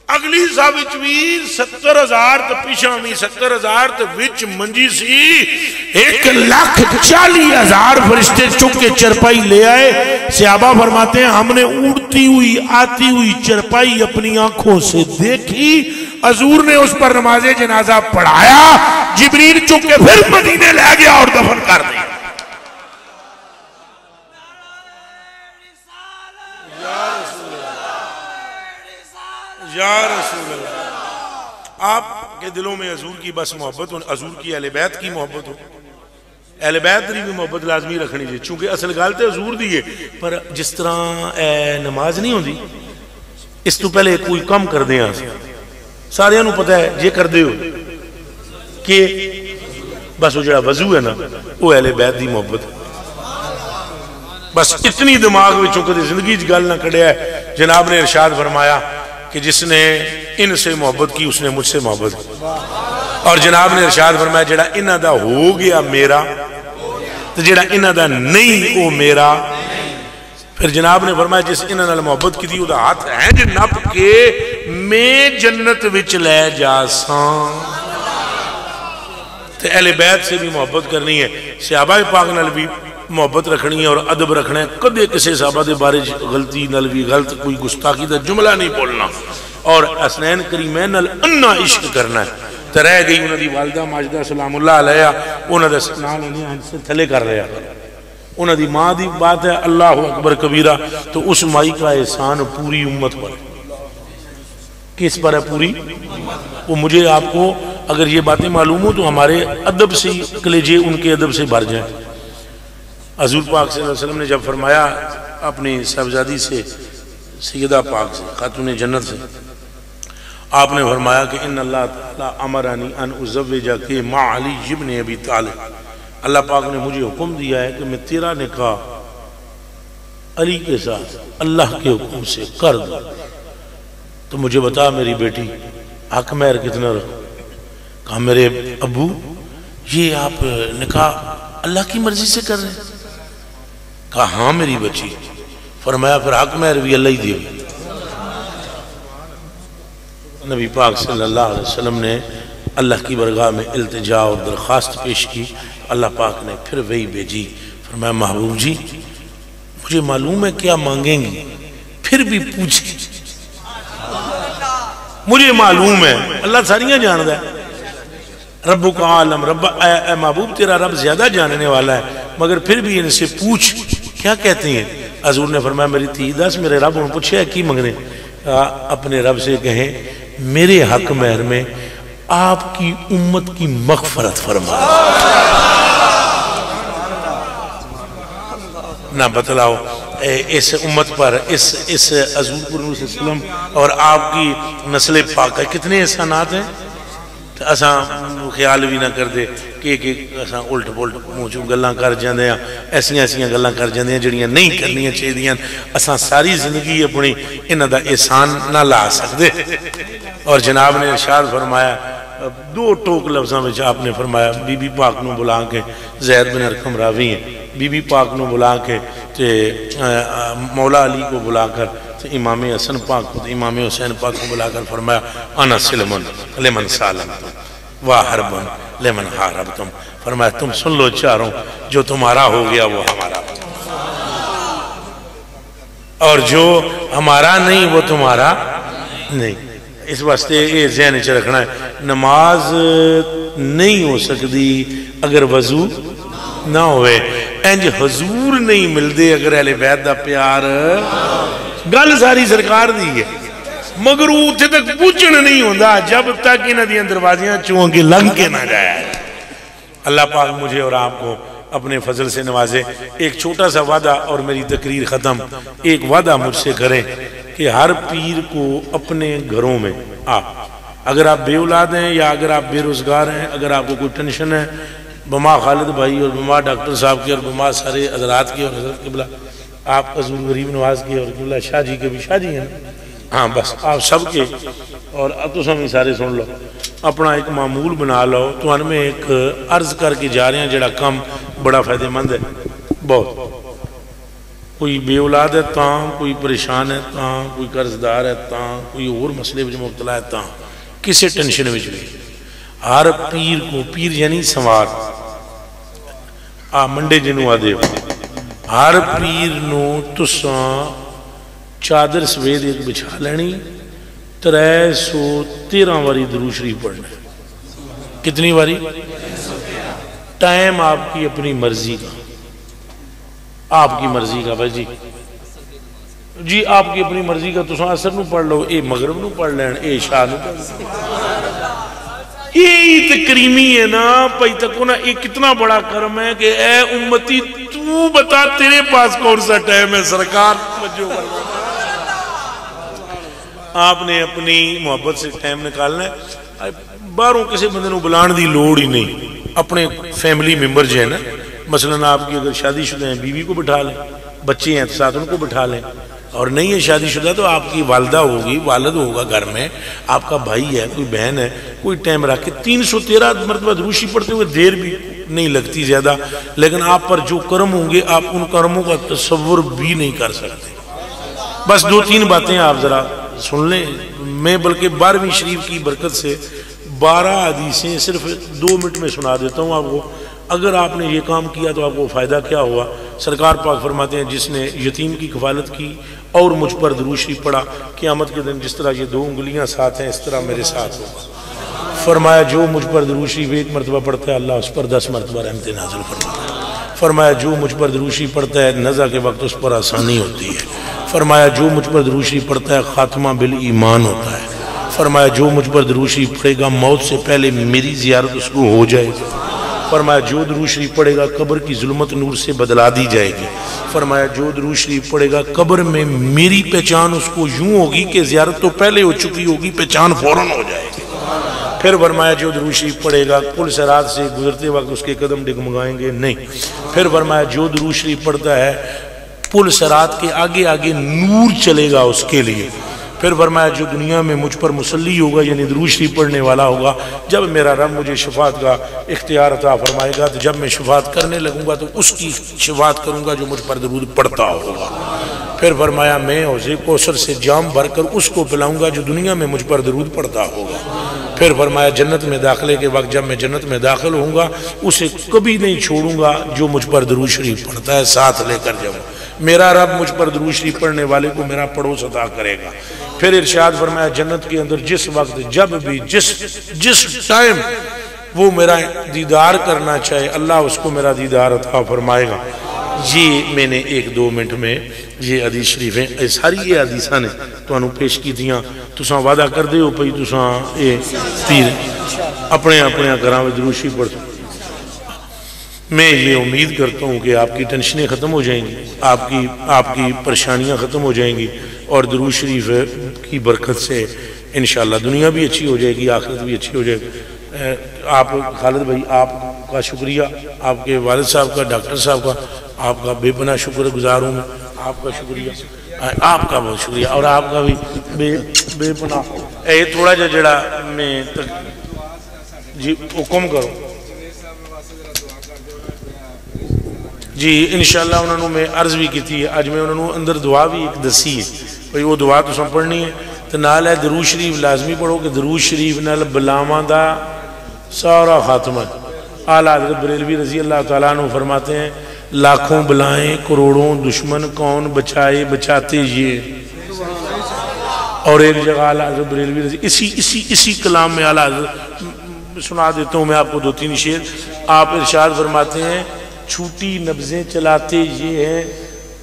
अगली सभ भी 70,000 तो पिछा भी 70,000 तो विच मंजी सी। 1,40,000 फरिश्ते चुक के चरपाई ले आए। सहाबा फरमाते हैं हमने उड़ती हुई आती हुई चरपाई अपनी आंखों से देखी। हजूर ने उस पर नमाजे जनाजा पढ़ाया, जिब्रील चुक के फिर मदीने ले गया और दफन कर दिया। या रसूल अल्लाह, आपके दिलों में हजूर की बस मोहब्बत हो, हजूर की अहले बैत की मोहब्बत हो। अहले बैत की भी मोहब्बत लाजमी रखनी चाहिए, चूंकि असल गल तो हजूर दी है। पर जिस तरह नमाज नहीं होती, इस तो पहले कोई कम करते हैं, सारिਆਂ ਨੂੰ पता है जे करते हो कि बस वो जो वजू है ना, वो अहले बैत की मोहब्बत। बस इतनी दिमाग में कभी जिंदगी गल ना कढ़िया। जनाब ने इरशाद फरमाया कि जिसने इनसे मोहब्बत की उसने मुझसे मोहब्बत की। और जनाब ने इरशाद फरमाया जेड़ा इन्हां दा हो गया मेरा, तो जेड़ा इन्हां दा नहीं वो मेरा। फिर जनाब ने फरमाया जिस इन्हां नाल मोहब्बत की थी उहदा हाथ है जे नप के मैं जन्नत विच ले जासां। ते अहले बैत से भी मोहब्बत करनी है, सहाबा पाक नाल भी मोहब्बत रखनी है और अदब रखना है। कदे किसी सहाबा के बारे गलती नाल भी गलत कोई गुस्ताखी का जुमला नहीं बोलना। और हसनैन करीमैन नाल अन्ना इश्क करना है। तो रह गई उन्होंने वालदा माजिदा सलामुल्लाह अलैहा, उन्होंने नाम थले कर लिया। उन्होंने माँ की बात है अल्लाह अकबर कबीरा। तो उस माई का एहसान पूरी उम्मत पर, किस पर है? पूरी। वो मुझे आपको अगर ये बातें मालूम हो तो हमारे अदब से कलेजे उनके अदब से भर जाए। हजूर पाक सल्लल्लाहु अलैहि वसल्लम ने जब फरमाया अपनी साहबजादी से, सैयदा पाक से, खातून जन्नत से, आपने फरमाया कि इन अल्लाह ताला अमरानी अन उज़व्विजा के मा अली इब्न अबी तालिब। अल्लाह पाक ने मुझे हुक्म दिया है कि मैं तेरा निकाह अली के साथ अल्लाह के हुक्म से कर दूं। तो मुझे बता मेरी बेटी हक महर कितना रखो? कहा मेरे अबू ये आप निकाह अल्लाह की मर्जी से कर रहे हैं? कहा हाँ मेरी बच्ची। फरमाया फिर हक महर भी अल्लाह ही देगी। नबी पाक सल्लल्लाहु अलैहि वसल्लम ने अल्लाह की बरगाह में इल्तिजा और दरख्वास्त पेश की। अल्लाह पाक ने फिर वही भेजी। फरमाया महबूब जी मुझे मालूम है क्या मांगेंगी, फिर भी पूछे, मुझे मालूम है। अल्लाह सारियां जानता है। रब्बु का आलम, रब महबूब तेरा रब ज्यादा जानने वाला है, मगर फिर भी इनसे पूछ क्या कहते हैं। हजूर ने फरमाया मेरी थी दस मेरे रब ने पूछे की मंगने? अपने रब से कहें मेरे हक महर में आपकी उम्मत की मगफरत फरमा। ना बतलाओ इस उम्मत पर, इस हज़ूर सल्लम और आपकी नस्ल पाक का कितने एहसानात हैं। तो असा ख्याल भी ना करते कि असा उल्ट पुलट मूँह चों गल्लां कर जाते हैं, ऐसियां ऐसियां गल्लां कर जाते हैं जिहड़ियां नहीं करनियां चाहिए। असा सारी जिंदगी अपनी इन्हां दा एहसान ना ला सकते। और जनाब ने इरशाद फरमाया, दो टोक लफ्ज़ों में आपने फरमाया, बीबी पाक नूं बुला के, ज़ैद बिन अरकम रावी है, बीबी पाक नूं बुला के ते मौला अली को बुलाकर, तो इमाम हसन पाक को, इमाम हुसैन पाक को बुलाकर फरमाया, अना सिलमन लेमन सालम वाह हरबन लेमन हारब तुम। फरमाया तुम सुन लो चारों, जो तुम्हारा हो गया वो हमारा, और जो हमारा नहीं वो तुम्हारा नहीं। इस वास्ते ये ज़हन च रखना है, नमाज नहीं हो सकती अगर वजू ना होवे। इंज हजूर नहीं मिलते अगर अहले बैत दा प्यार। गल सारी सरकार दी है, मगर उत्थे तक पहुंचन नहीं होता जब तक इन्हां दी दरवाजियां चों अगे लंघ के ना जाए। अल्लाह पाक मुझे और आपको अपने फजल से नवाजे। एक छोटा सा वादा और मेरी तकरीर ख़त्म। एक वादा मुझसे करें कि हर पीर को अपने घरों में, आप अगर आप बेऔलाद हैं या अगर आप बेरोज़गार हैं, अगर आपको कोई टेंशन है, बमा खालिद भाई और बमा डॉक्टर साहब की और बमा सारे हजरात की और हजरत किबला आप हज़ूर गरीब नवाज की और किबला शाह जी के भी शाह जी हैं, हाँ बस आप सब के। और अब तो सब सारे सुन लो, अपना एक मामूल बना लो। तो में एक अर्ज करके जा रहे हैं जड़ा कम बड़ा फायदेमंद है बहुत। कोई बेऔलाद है तां, कोई परेशान है तां, कोई कर्जदार है तां, कोई और मसले में मुबतला है तां, किसी टेंशन में भी हर पीर को, पीर यानी संवार आ मंडे जिन्हों आदे, हर पीर नू तुसां चादर सवेद एक बिछा लेनी, 313 वारी दुरूद शरीफ पढ़ना। कितनी वारी? टाइम आपकी अपनी मर्जी का, आपकी मर्जी का भाई जी आपकी अपनी मर्जी का। तुम असर नू पढ़ लो, ये मगरब नू पढ़ लैन, ये शाह नू पढ़ ये करीमी है ना भाई तको ना। ये कितना बड़ा कर्म है कि ए उम्मती तू बता तेरे पास कौन सा टाइम है। सरकार आपने अपनी मोहब्बत से टाइम निकालना है। बाहरों किसी बंदे को बुलाने की लोड़ ही नहीं। अपने फैमिली मेंबर जो है ना, मसलन आपकी अगर शादीशुदा है, बीवी को बिठा लें, बच्चे हैं तो साथ उनको बिठा लें। और नहीं है शादीशुदा तो आपकी वालदा होगी, वालद होगा घर में, आपका भाई है, कोई बहन है, कोई टाइम रख के 313 मरतबा दुरूद पढ़ते हुए देर भी नहीं लगती ज़्यादा। लेकिन आप पर जो कर्म होंगे आप उन कर्मों का तस्वुर भी नहीं कर सकते। बस 2-3 बातें आप ज़रा सुन लें। मैं बल्कि 12वीं शरीफ की बरकत से 12 हदीसें सिर्फ 2 मिनट में सुना देता हूँ आपको। अगर आपने ये काम किया तो आपको फ़ायदा क्या हुआ। सरकार पाक फरमाते हैं, जिसने यतीम की कफालत की और मुझ पर दुरूद शरीफ पढ़ा, क़यामत के दिन जिस तरह ये 2 उंगलियां साथ हैं इस तरह मेरे साथ होगा। फरमाया जो मुझ पर दुरूद शरीफ 1 मरतबा पढ़ता है अल्लाह उस पर 10 मरतबा रहमत नाज़िल फरमाता है। फरमाया जो मुझ पर दुरूद शरीफ पढ़ता है नज़ा के वक्त उस पर आसानी होती है। फरमाया जो मुझ पर दुरूद शरीफ पढ़ता है खात्मा बिल ईमान होता है। फरमाया जो मुझ पर दुरूद शरीफ पढ़ेगा मौत से पहले मेरी ज़ियारत उसको हो जाएगी। फरमाया जो दुरूद शरीफ पढ़ेगा कब्र की जुल्मत नूर से बदला दी जाएगी। फरमाया जो दुरूद शरीफ पढ़ेगा कब्र में मेरी पहचान उसको यूं होगी कि ज़ियारत तो पहले हो चुकी होगी, पहचान फौरन हो जाएगी। फिर फरमाया जो दुरूद शरीफ पढ़ेगा पुल सिरात से गुजरते वक्त उसके कदम डगमगाएंगे नहीं। फिर फरमाया जो दुरूद शरीफ पढ़ता है पुल सिरात के आगे आगे नूर चलेगा उसके लिए। फिर फरमाया जो दुनिया में मुझ पर मुसल्ली होगा यानी दुरूद शरीफ पढ़ने वाला होगा, जब मेरा रब मुझे शफात का इख्तियार अता फरमाएगा तो जब मैं शफात करने लगूंगा तो उसकी शफात करूंगा जो मुझ पर दुरूद पढ़ता होगा। फिर फरमाया मैं हौज़े कौसर से जाम भरकर उसको पिलाऊंगा जो दुनिया में मुझ पर दुरूद पढ़ता होगा। फिर फरमाया जन्नत में दाखिले के वक्त जब मैं जन्नत में दाखिल होऊंगा उसे कभी नहीं छोड़ूंगा जो मुझ पर दुरूद शरीफ पढ़ता है, साथ लेकर जाऊँ। मेरा रब मुझ पर दुरूद शरीफ पढ़ने वाले को मेरा पड़ोस अता करेगा। फिर इरशाद फरमाया जन्नत के अंदर जिस वक्त जब भी जिस टाइम वो मेरा दीदार करना चाहे अल्लाह उसको मेरा दीदार अता फरमाएगा। ये मैंने 1-2 मिनट में ये हदीस शरीफ है सारी ये हदीसां ने तुहानू पेश कीतियां। तुसां वादा करदे हो भई तुसां ये पीर अपने अपने घरां विच दुरूद शरीफ पढ़ो। मैं ये उम्मीद करता हूँ कि आपकी टेंशनें ख़त्म हो जाएंगी, आपकी परेशानियाँ ख़त्म हो जाएंगी और दुरूद शरीफ की बरकत से इंशाअल्लाह दुनिया भी अच्छी हो जाएगी, आखिरत भी अच्छी हो जाएगी। आप खालिद भाई, आपका शुक्रिया, आपके वालिद साहब का, डॉक्टर साहब का, आपका बेपनाह शुक्रगुजार हूँ मैं। आपका शुक्रिया, आपका बहुत शुक्रिया और आपका भी बेपनाह। ये थोड़ा जा जड़ा मैं जी हुक्म करो जी। इंशाअल्लाह उन्होंने मैं अर्ज भी की थी, अज मैं उन्होंने अंदर दुआ भी एक दसी है भाई, वो दुआ तो पढ़नी है तो नाल है दरूद शरीफ लाजमी पढ़ो कि दरूद शरीफ नाल बलावां दा सारा खात्मा। आला हज़रत बरेलवी रज़ी अल्लाह तआला अन्हु फरमाते हैं, लाखों बलाएं करोड़ों दुश्मन कौन बचाए बचाते ये। और एक जगह आला हज़रत बरेलवी रज़ी इसी कलाम में आला हज़रत सुना देता हूँ मैं आपको 2-3 शेर। आप इरशाद फरमाते हैं, छूटी नब्ज़ें चलाते ये हैं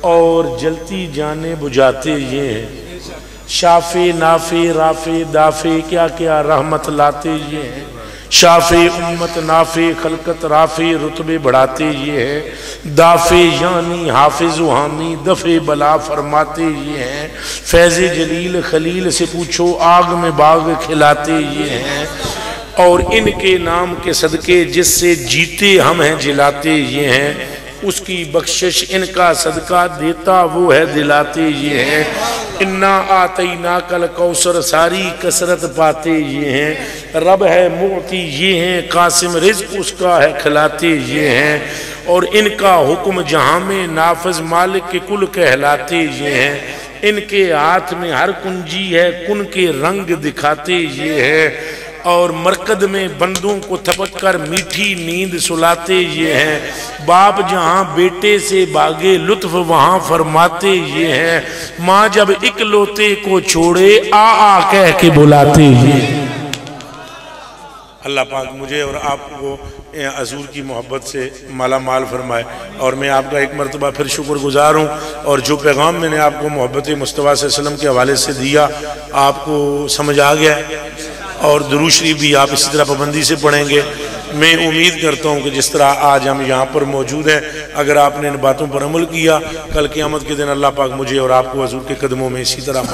और जलती जाने बुझाते ये हैं, शाफे नाफे राफे दाफे क्या क्या रहमत लाते ये हैं, शाफे उम्मत नाफे खलकत राफे रुतबे बढ़ाते ये हैं, दाफे यानी हाफिज हामी दफे बला फरमाते ये हैं, फैज़े जलील खलील से पूछो आग में बाग खिलाते ये हैं, और इनके नाम के सदके जिससे जीते हम हैं जिलाते ये हैं, उसकी बख्शिश इनका सदका देता वो है दिलाते ये हैं, इन्ना आतईना कल कौसर सारी कसरत पाते ये हैं, रब है मोती ये हैं कासिम रिज़्क़ उसका है खिलाते ये हैं, और इनका हुक्म जहाँ में नाफिज मालिक के कुल कहलाते ये हैं, इनके हाथ में हर कुंजी है कुन के रंग दिखाते ये हैं, और मरकद में बंदों को थपक कर मीठी नींद सुलाते ये हैं, बाप जहाँ बेटे से बागे लुत्फ वहाँ फरमाते ये हैं, माँ जब इकलौते को छोड़े आ कह के बुलाते ये। अल्लाह पाक मुझे और आपको हजूर की मोहब्बत से माला माल फरमाए। और मैं आपका एक मरतबा फिर शुक्रगुजार हूँ, और जो पैगाम मैंने आपको मोहब्बत मुस्तफ़ा सल्लल्लाहु अलैहि वसल्लम के हवाले से दिया आपको समझ आ गया, और दुरूद शरीफ भी आप इसी तरह पाबंदी से पढ़ेंगे। मैं उम्मीद करता हूँ कि जिस तरह आज हम यहाँ पर मौजूद हैं, अगर आपने इन बातों पर अमल किया, कल क़यामत के दिन अल्लाह पाक मुझे और आपको हजूर के कदमों में इसी तरह